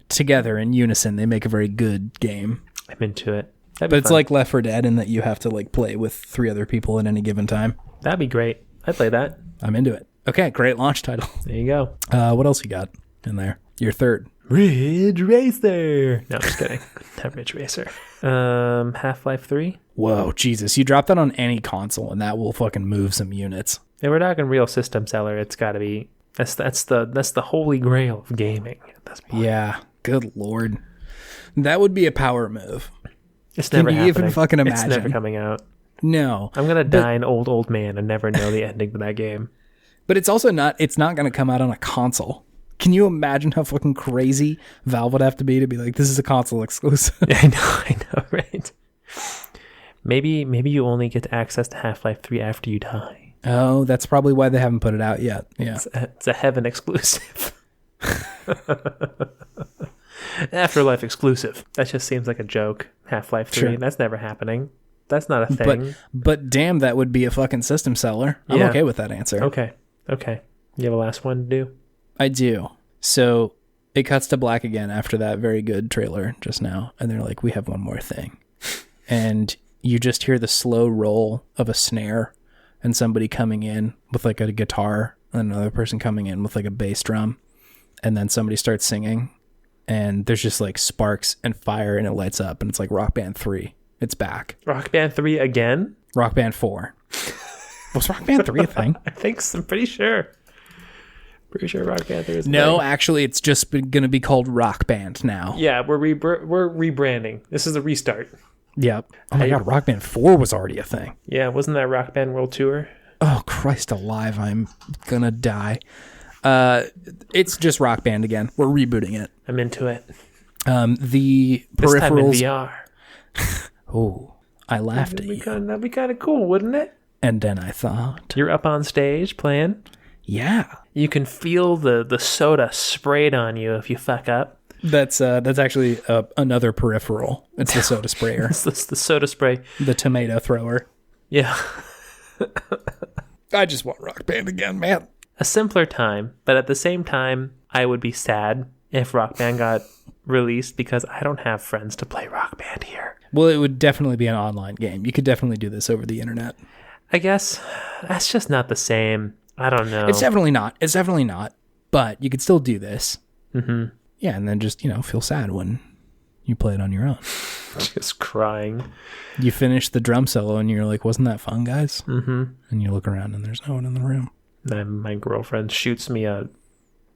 together in unison, they make a very good game. I'm into it. But it's like Left 4 Dead in that you have to like play with 3 other people at any given time. That'd be great. I'd play that. I'm into it. Okay, great launch title. There you go. What else you got in there? Your third. Ridge Racer. No, I'm just kidding. Not Ridge Racer. Half-Life 3. Whoa, Jesus. You drop that on any console and that will fucking move some units. If we're talking real system seller, it's got to be... That's the holy grail of gaming at this point. Yeah, good lord. That would be a power move. It's never happening. Can you even fucking imagine? It's never coming out. No. I'm going to die an old man and never know the ending to that game. But it's also not going to come out on a console. Can you imagine how fucking crazy Valve would have to be like, this is a console exclusive? I know, right? Maybe you only get access to Half-Life 3 after you die. Oh, that's probably why they haven't put it out yet. Yeah. It's a heaven exclusive. Afterlife exclusive. That just seems like a joke. Half-Life 3. Sure. That's never happening. That's not a thing. But damn, that would be a fucking system seller. I'm okay with that answer. Okay. You have a last one to do? I do. So it cuts to black again after that very good trailer just now. And they're like, we have one more thing. And you just hear the slow roll of a snare and somebody coming in with like a guitar and another person coming in with like a bass drum. And then somebody starts singing and there's just like sparks and fire and it lights up and it's like Rock Band 3. It's back. Rock Band 3 again? Rock Band 4. Was Rock Band 3 a thing? I think so. I'm pretty sure. Pretty sure Rock Band 3 is a No, thing. actually, it's just going to be called Rock Band now. Yeah, we're rebranding. This is a restart. Yep. Oh my God, Rock Band 4 was already a thing. Yeah, wasn't that Rock Band World Tour? Oh, Christ alive, I'm going to die. It's just Rock Band again. We're rebooting it. I'm into it. The this peripherals... time in VR. Oh, I laughed at you. That'd be kind of cool, wouldn't it? And then I thought... You're up on stage playing. Yeah. You can feel the soda sprayed on you if you fuck up. That's actually another peripheral. It's the soda sprayer. It's the soda spray. The tomato thrower. Yeah. I just want Rock Band again, man. A simpler time, but at the same time, I would be sad if Rock Band got released because I don't have friends to play Rock Band here. Well, it would definitely be an online game. You could definitely do this over the internet. I guess that's just not the same. I don't know. It's definitely not. But you could still do this. Mm-hmm. Yeah, and then just, feel sad when you play it on your own. Just crying. You finish the drum solo and you're like, wasn't that fun, guys? Mm-hmm. And you look around and there's no one in the room. And my girlfriend shoots me a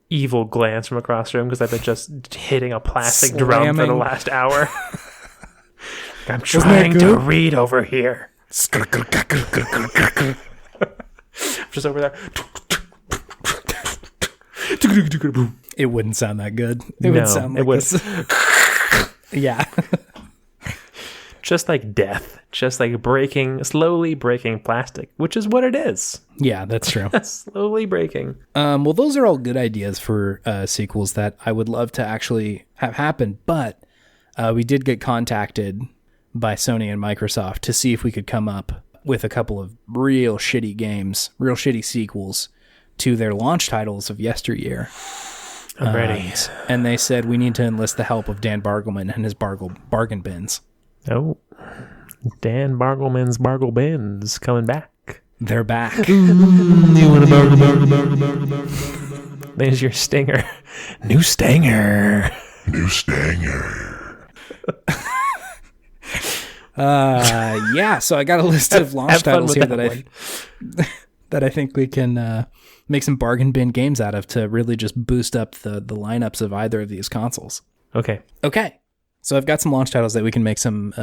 evil glance from across the room because I've been just hitting a plastic drum for the last hour. I'm trying to read over here. Just over there. It wouldn't sound that good. It would sound like this. Yeah. Just like death. Just like slowly breaking plastic, which is what it is. Yeah, that's true. Slowly breaking. Well, those are all good ideas for sequels that I would love to actually have happen, but we did get contacted by Sony and Microsoft to see if we could come up with a couple of real shitty games, real shitty sequels to their launch titles of yesteryear. I'm ready. And they said we need to enlist the help of Dan Bargleman and his bargain bins. Oh, Dan Bargleman's Bargain Bins coming back. They're back. You want a bargain? There's your stinger. New stinger. Yeah, so I got a list of launch titles here that I think we can make some bargain bin games out of to really just boost up the lineups of either of these consoles. Okay. So I've got some launch titles that we can make some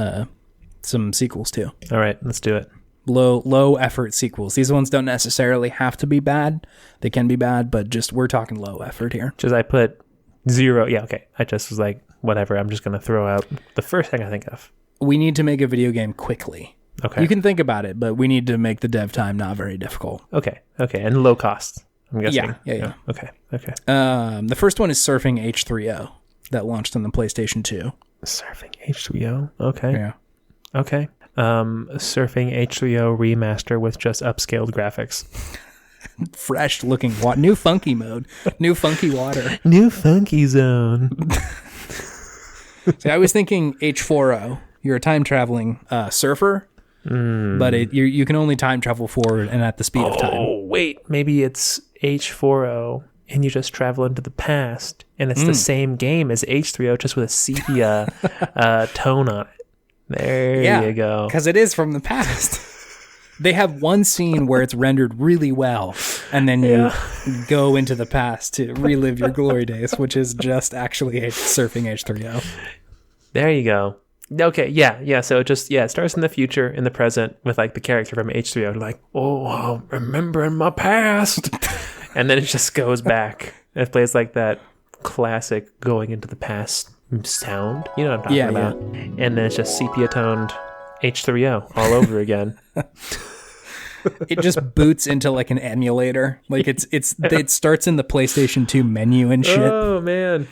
sequels to. All right, let's do it. Low effort sequels. These ones don't necessarily have to be bad. They can be bad, but just we're talking low effort here. Just I put 0. Yeah, okay. I just was like, whatever. I'm just going to throw out the first thing I think of. We need to make a video game quickly. Okay. You can think about it, but we need to make the dev time not very difficult. Okay. And low cost, I'm guessing. Yeah. Okay. The first one is Surfing H3O that launched on the PlayStation 2. Surfing H3O? Okay. Yeah. Okay. Surfing H3O remaster with just upscaled graphics. Fresh looking new funky mode, new funky water, new funky zone. See, I was thinking H4O. You're a time traveling surfer, but you can only time travel forward and at the speed of time. Oh wait, maybe it's H4O and you just travel into the past, and it's the same game as H3O, just with a sepia tone on it. There you go. Because it is from the past. They have one scene where it's rendered really well, and then you go into the past to relive your glory days, which is just actually surfing H3O. There you go. Okay, yeah. So it starts in the future, in the present, with like the character from H3O, like, oh, remembering my past, and then it just goes back. It plays like that classic going into the past sound. You know what I'm talking about? Yeah. And then it's just sepia toned H3O all over again. It just boots into like an emulator. Like it starts in the PlayStation 2 menu and shit. Oh man.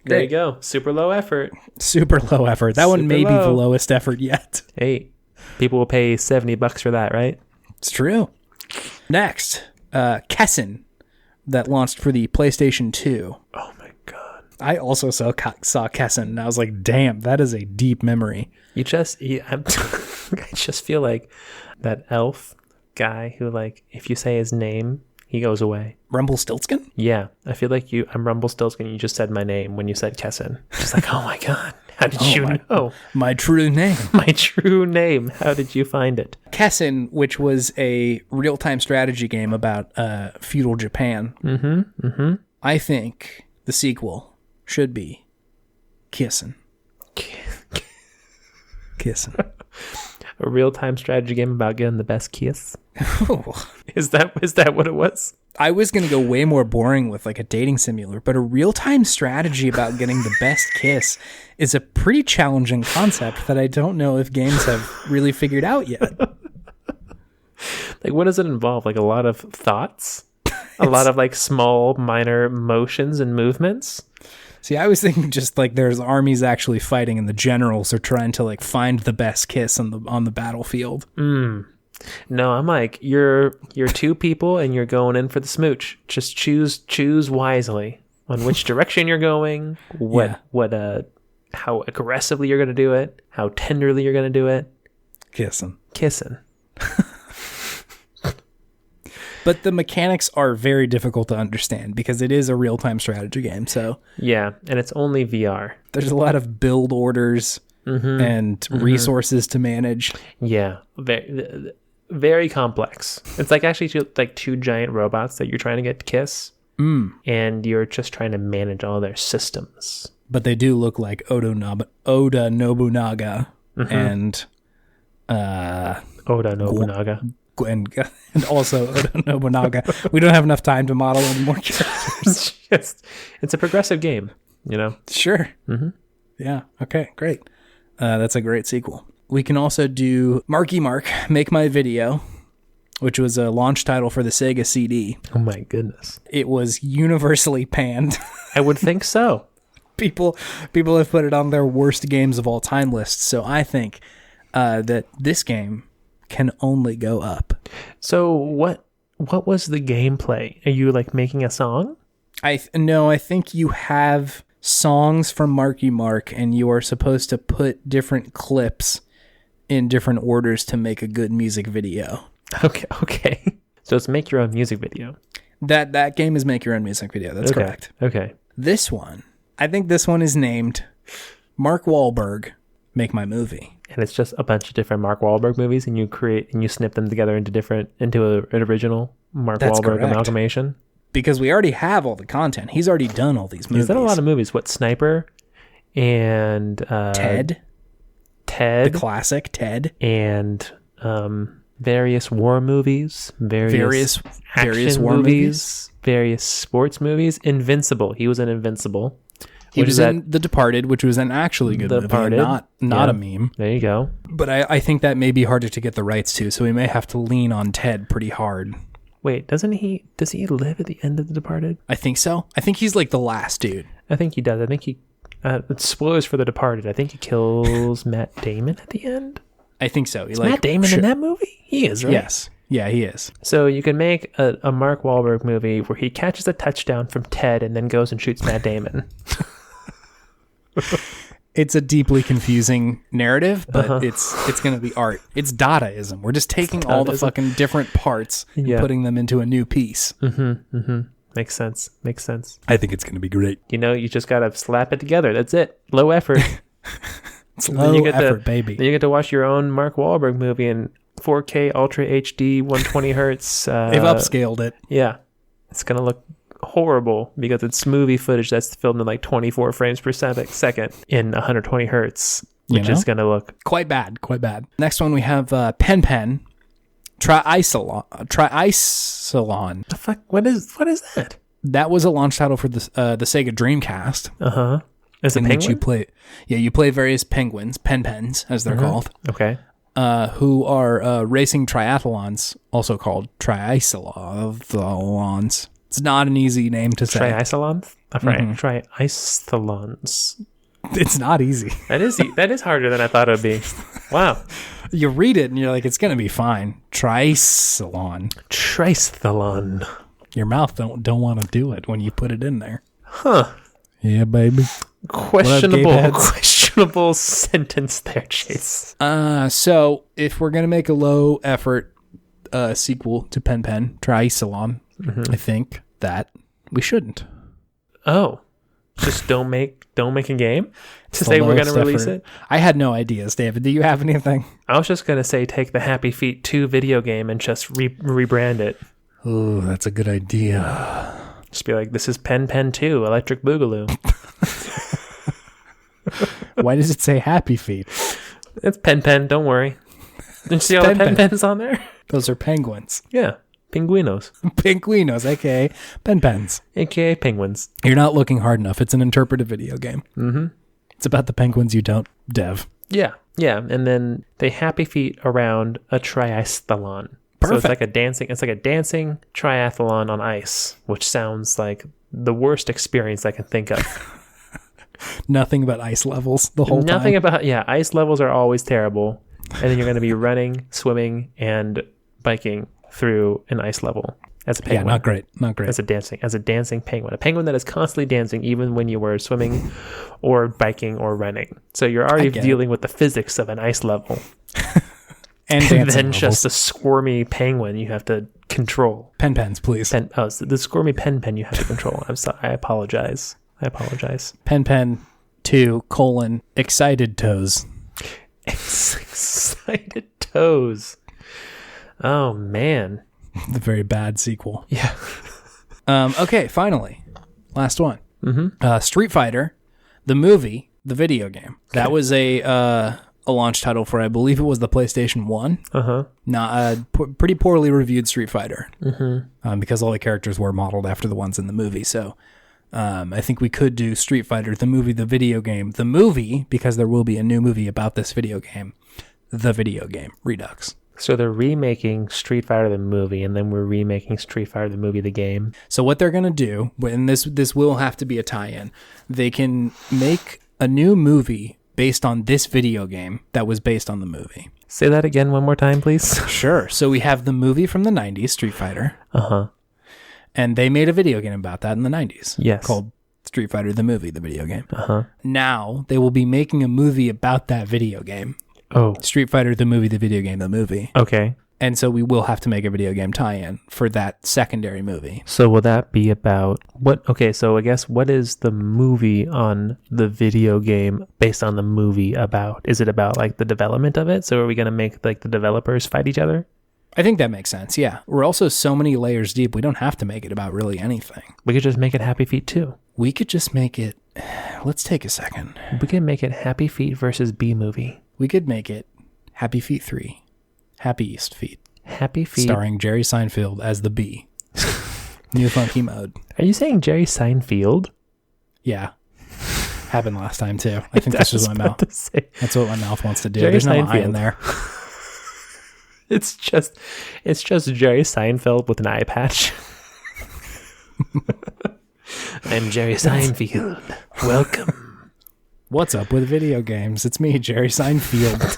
There you go. Super low effort. That one may be the lowest effort yet. Hey, people will pay $70 for that, right? It's true. Next, Kessen, that launched for the PlayStation 2. Oh my god. I also saw Kessen, and I was like, damn, that is a deep memory. I just feel like that elf guy who, like, if you say his name, he goes away. Rumpelstiltskin? Yeah. I feel like I'm Rumpelstiltskin. You just said my name when you said Kessen. Just like, oh my God. How did you know? My true name. My true name. How did you find it? Kessen, which was a real-time strategy game about feudal Japan. I think the sequel should be Kissen. Kissen. A real-time strategy game about getting the best kiss? Is that what it was? I was going to go way more boring with like a dating simulator, but a real-time strategy about getting the best kiss is a pretty challenging concept that I don't know if games have really figured out yet. Like, what does it involve? Like a lot of thoughts? A lot of like small, minor motions and movements? See, I was thinking just like there's armies actually fighting and the generals are trying to like find the best kiss on the battlefield. No, I'm like, you're two people and you're going in for the smooch. Just choose wisely on which direction you're going, how aggressively you're going to do it, how tenderly you're going to do it. Kissing. But the mechanics are very difficult to understand because it is a real-time strategy game. So yeah, and it's only VR. There's a lot of build orders and resources to manage. Yeah, very, very complex. It's like actually like two giant robots that you're trying to get to kiss, and you're just trying to manage all their systems. But they do look like Oda Nobunaga and Oda Nobunaga. And also Oda Nobunaga. We don't have enough time to model any more characters. It's a progressive game, you know? Sure. Yeah. Okay, great. That's a great sequel. We can also do Marky Mark, Make My Video, which was a launch title for the Sega CD. Oh my goodness. It was universally panned. I would think so. People have put it on their worst games of all time lists. So I think that this game can only go up. So what was the gameplay? Are you like making a song? I think you have songs from Marky Mark and you are supposed to put different clips in different orders to make a good music video. Okay. So it's make your own music video. That game is make your own music video. That's correct. Okay. This one, I think this one is named Mark Wahlberg, Make My Movie. And it's just a bunch of different Mark Wahlberg movies, and you snip them together into an original Mark Wahlberg amalgamation. Because we already have all the content. He's already done all these movies. He's done a lot of movies. What, Sniper and Ted, the classic Ted, and various war movies, various war movies, various sports movies. Invincible. He was in Invincible. He was in The Departed, which was an actually good movie, not a meme. There you go. But I think that may be harder to get the rights to, so we may have to lean on Ted pretty hard. Wait, does he live at the end of The Departed? I think so. I think he's like the last dude. I think he does. I think he, spoilers for The Departed, I think he kills Matt Damon at the end. I think so. Is Matt Damon in that movie? He is, right? Yes. Yeah, he is. So you can make a Mark Wahlberg movie where he catches a touchdown from Ted and then goes and shoots Matt Damon. It's a deeply confusing narrative, but it's going to be art. It's Dadaism. We're just taking all the fucking different parts and putting them into a new piece. Makes sense. I think it's going to be great. You just got to slap it together. That's it. Low effort. It's low effort, baby. Then you get to watch your own Mark Wahlberg movie in 4K Ultra HD 120 hertz. They've upscaled it. Yeah. It's going to look horrible because it's movie footage that's filmed in like 24 frames per second in 120 hertz, which is going to look quite bad. Next one we have Pen Triicelon. The fuck? What is that? That was a launch title for the Sega Dreamcast. As a penguin? Which you play various penguins, Pen-Pens as they're called. Okay. Who are racing triathlons, also called triicelons. It's not an easy name to say. Triicelons? Triicelons. It's not easy. That is harder than I thought it would be. Wow. You read it and you're like, it's going to be fine. Tricelon. Your mouth don't want to do it when you put it in there. Huh. Yeah, baby. Questionable sentence there, Chase. So if we're going to make a low effort sequel to Pen, Triicelon, I think that we shouldn't. Oh. Just don't make a game to say we're going to release it? I had no ideas, David. Do you have anything? I was just going to say take the Happy Feet 2 video game and just rebrand it. Oh, that's a good idea. Just be like, this is Pen 2, Electric Boogaloo. Why does it say Happy Feet? It's Pen, don't worry. Didn't you see all the Pen-Pens on there? Those are penguins. Yeah. Pinguinos. Pinguinos, a.k.a. Pen-Pens. A.k.a. penguins. You're not looking hard enough. It's an interpretive video game. Mm-hmm. It's about the penguins you don't dev. Yeah. And then they happy feet around a triathlon. Perfect. So it's like a dancing triathlon on ice, which sounds like the worst experience I can think of. Nothing about ice levels the whole time. Ice levels are always terrible. And then you're going to be running, swimming, and biking through an ice level as a penguin. Yeah, not great. As a dancing penguin. A penguin that is constantly dancing even when you were swimming or biking or running. So you're already dealing with the physics of an ice level. and then levels. Just a squirmy penguin you have to control. Pen-Pens, please. So the squirmy pen you have to control. I'm sorry. I apologize. Pen 2, excited toes. Excited toes. Oh, man. The very bad sequel. Yeah. Okay, finally. Last one. Mm-hmm. Street Fighter, the movie, the video game. Okay. That was a launch title for, I believe it was the PlayStation 1. Uh-huh. Pretty poorly reviewed Street Fighter. Mm-hmm. Because all the characters were modeled after the ones in the movie. So I think we could do Street Fighter, the movie, the video game. The movie, because there will be a new movie about this video game. The video game, Redux. So they're remaking Street Fighter the movie, and then we're remaking Street Fighter the movie the game. So what they're going to do, and this will have to be a tie-in, they can make a new movie based on this video game that was based on the movie. Say that again one more time, please. Sure. So we have the movie from the 90s, Street Fighter. Uh-huh. And they made a video game about that in the 90s. Yes. Called Street Fighter the movie, the video game. Uh-huh. Now they will be making a movie about that video game. Oh. Street Fighter the movie, the video game, the movie. Okay. And so we will have to make a video game tie-in for that secondary movie. So will that be about what? Okay, so I guess what is the movie on the video game based on the movie about? Is it about like the development of it? So are we going to make like the developers fight each other? I think that makes sense, yeah. We're also so many layers deep, we don't have to make it about really anything. We could just make it Happy Feet 2. We could just make it... Let's take a second. We could make it Happy Feet versus B movie. We could make it Happy Feet 3. Happiest Feet. Happy Feet. Starring Jerry Seinfeld as the bee. New funky mode. Are you saying Jerry Seinfeld? Yeah. Happened last time too. I think that's just my mouth. That's what my mouth wants to do. Jerry There's no Seinfeld. eye in there. It's just Jerry Seinfeld with an eye patch. I'm Jerry Seinfeld. Welcome. What's up with video games? It's me, Jerry Seinfeld.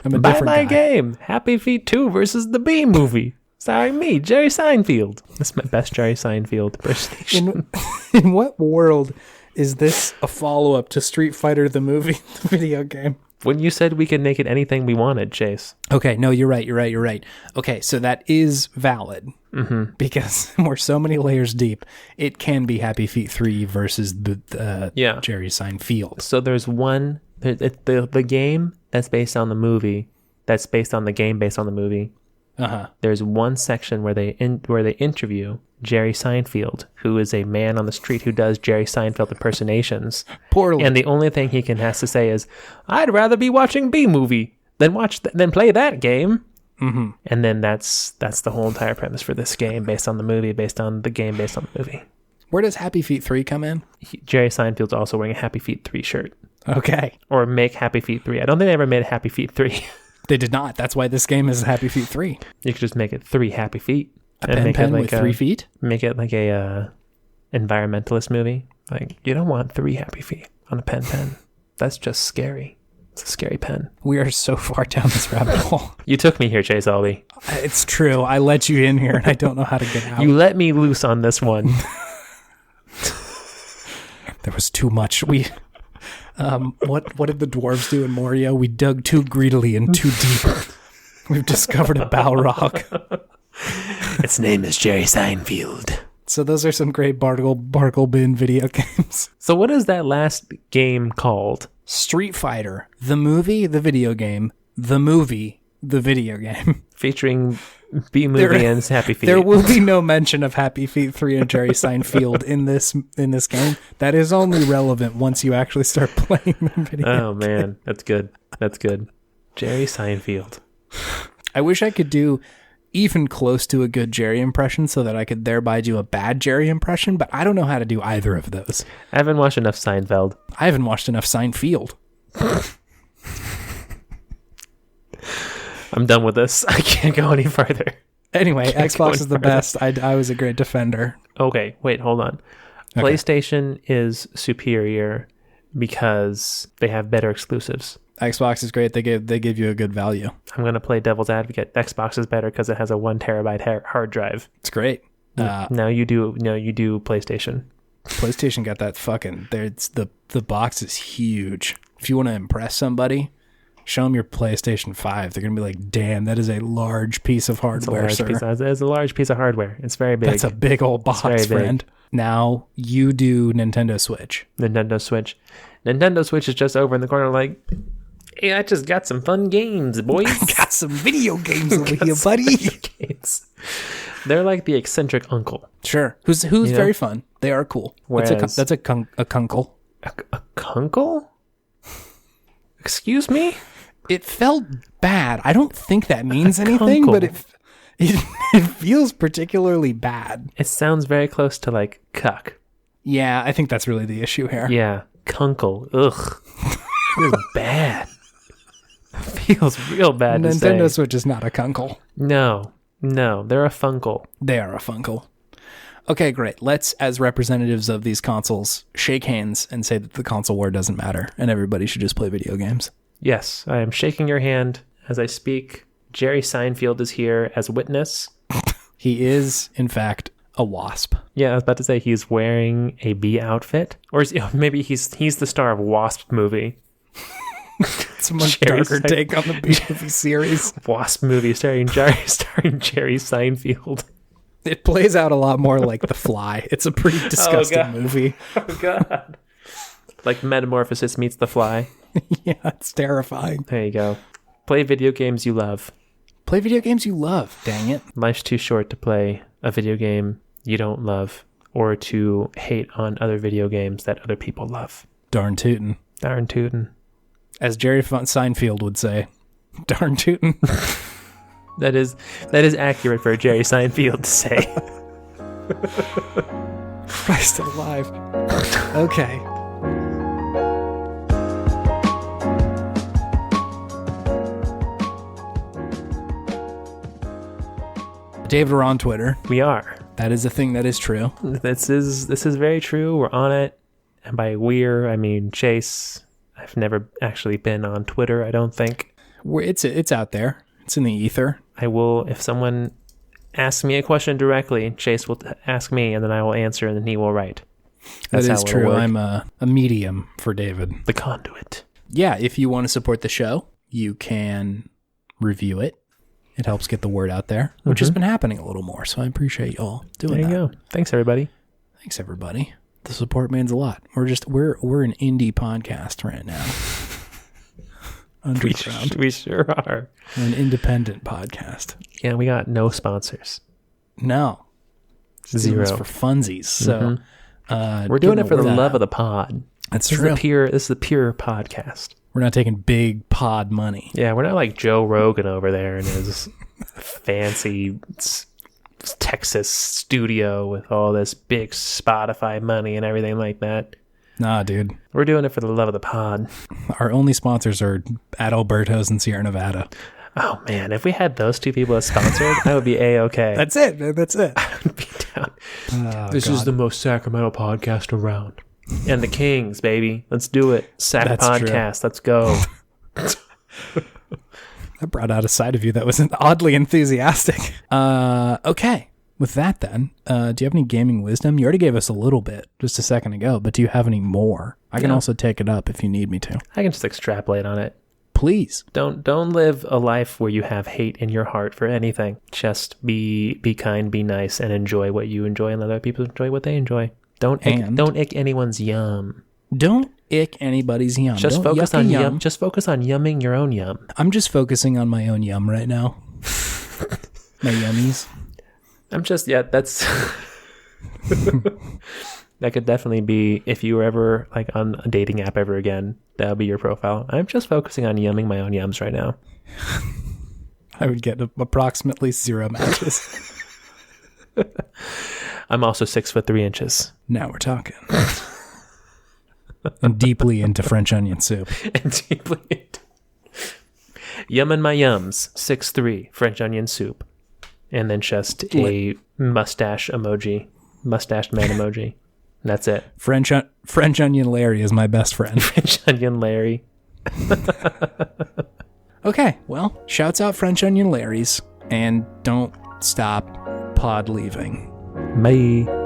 I'm a Buy different my guy. game. Happy Feet 2 versus the B movie. Starring me, Jerry Seinfeld. That's my best Jerry Seinfeld impersonation. In what world is this a follow-up to Street Fighter the movie, the video game? When you said we could make it anything we wanted, Chase. Okay, no, you're right. Okay, so that is valid. Mm-hmm. Because we're so many layers deep, it can be Happy Feet 3 versus the Jerry Seinfeld. So there's one, the game that's based on the movie, that's based on the game based on the movie, there's one section where they interview Jerry Seinfeld, who is a man on the street who does Jerry Seinfeld impersonations. Poorly. And the only thing he has to say is, "I'd rather be watching B-movie than play that game." Mm-hmm. And then that's the whole entire premise for this game, based on the movie, based on the game, based on the movie. Where does Happy Feet 3 come in? Jerry Seinfeld's also wearing a Happy Feet 3 shirt. Okay. Or make Happy Feet 3. I don't think they ever made a Happy Feet 3. They did not. That's why this game is Happy Feet 3. You could just make it 3 Happy Feet. A pen with 3 feet? Make it like a environmentalist movie. Like, you don't want 3 Happy Feet on a pen. That's just scary. It's a scary pen. We are so far down this rabbit hole. You took me here, Chase Albee. It's true. I let you in here and I don't know how to get out. You let me loose on this one. There was too much. What did the dwarves do in Moria? We dug too greedily and too deep. We've discovered a Balrog. Its name is Jerry Seinfeld. So those are some great Bargleman video games. So what is that last game called? Street Fighter, the movie, the video game, the movie, the video game. Featuring B-movie and Happy Feet. There will be no mention of Happy Feet 3 and Jerry Seinfeld in this game. That is only relevant once you actually start playing the video game. Oh, man. That's good. Jerry Seinfeld. I wish I could do even close to a good Jerry impression so that I could thereby do a bad Jerry impression, but I don't know how to do either of those. I haven't watched enough Seinfeld. I haven't watched enough Seinfeld. I'm done with this. I can't go any further. Anyway, Xbox is the best. I was a great defender. Okay, wait, hold on. Okay. PlayStation is superior because they have better exclusives. Xbox is great. They give you a good value. I'm going to play devil's advocate. Xbox is better because it has a 1 terabyte hard drive. It's great. Now you do PlayStation. PlayStation got that fucking... The box is huge. If you want to impress somebody, show them your PlayStation 5. They're going to be like, damn, that is a large piece of hardware, it's a large piece of hardware. It's very big. That's a big old box, friend. Now you do Nintendo Switch. Nintendo Switch is just over in the corner like... Hey, I just got some fun games, boys. Got some video games over here, buddy. They're like the eccentric uncle. Sure. Who's very fun. They are cool. Whereas, that's a kunkle. A kunkle? Excuse me? It felt bad. I don't think that means anything, but it feels particularly bad. It sounds very close to like cuck. Yeah, I think that's really the issue here. Yeah, kunkle. Ugh. Feels bad. Feels real bad to say. Nintendo Switch is not a kunkle. No, they're a funkle. They are a funkle. Okay, great. Let's, as representatives of these consoles, shake hands and say that the console war doesn't matter and everybody should just play video games. Yes, I am shaking your hand as I speak. Jerry Seinfeld is here as witness. He is, in fact, a wasp. Yeah, I was about to say he's wearing a bee outfit. Or maybe he's the star of Wasp movie. It's a much darker take on the bee movie series. Wasp movie starring Jerry Seinfeld. It plays out a lot more like The Fly. It's a pretty disgusting movie. Oh, God. Like Metamorphosis meets The Fly. Yeah, it's terrifying. There you go. Play video games you love. Play video games you love, dang it. Life's too short to play a video game you don't love or to hate on other video games that other people love. Darn tootin'. Darn tootin'. As Jerry Seinfeld would say, darn tootin'. That is accurate for Jerry Seinfeld to say. Christ alive. Okay. David, we're on Twitter. We are. That is a thing that is true. This is very true. We're on it. And by we're, I mean Chase. I've never actually been on Twitter, I don't think. It's out there. It's in the ether. I will, if someone asks me a question directly, Chase will ask me, and then I will answer, and then he will write. That is true. Work. I'm a medium for David. The conduit. Yeah, if you want to support the show, you can review it. It helps get the word out there, which has been happening a little more, so I appreciate you all doing that. There you go. Thanks, everybody. Thanks, everybody. The support means a lot. We're an indie podcast right now. underground. We sure are. We're an independent podcast. Yeah, we got no sponsors. No. Zero. For funsies. So we're doing it for the love of the pod. That's true. This is the pure podcast. We're not taking big pod money. Yeah, we're not like Joe Rogan over there in his fancy Texas studio with all this big Spotify money and everything like that. Nah, dude. We're doing it for the love of the pod. Our only sponsors are Adalberto's in Sierra Nevada. Oh, man. If we had those two people as sponsored, I would be A-okay. That's it, man. That's it. I would be down. This is the most Sacramento podcast around. And the Kings, baby. Let's do it. Sac That's podcast. True. Let's go. That brought out a side of you that was oddly enthusiastic. Okay. With that, then, do you have any gaming wisdom? You already gave us a little bit just a second ago, but do you have any more? I can also take it up if you need me to. I can just extrapolate on it. Please. Don't live a life where you have hate in your heart for anything. Just be kind, be nice, and enjoy what you enjoy, and let other people enjoy what they enjoy. Don't ick anyone's yum. Don't ick anybody's yum. Just focus on yum. Just focus on yumming your own yum. I'm just focusing on my own yum right now. My yummies. That's that could definitely be, if you were ever like on a dating app ever again, that would be your profile. I'm just focusing on yumming my own yums right now. I would get approximately 0 matches. I'm also 6'3". Now we're talking. And deeply into French onion soup. Yumming my yums, 6'3", French onion soup. And then just a mustache emoji. Mustached man emoji. And that's it. French onion Larry is my best friend. French onion Larry. Okay, well, shouts out French onion Larry's. And don't stop pod leaving. Bye.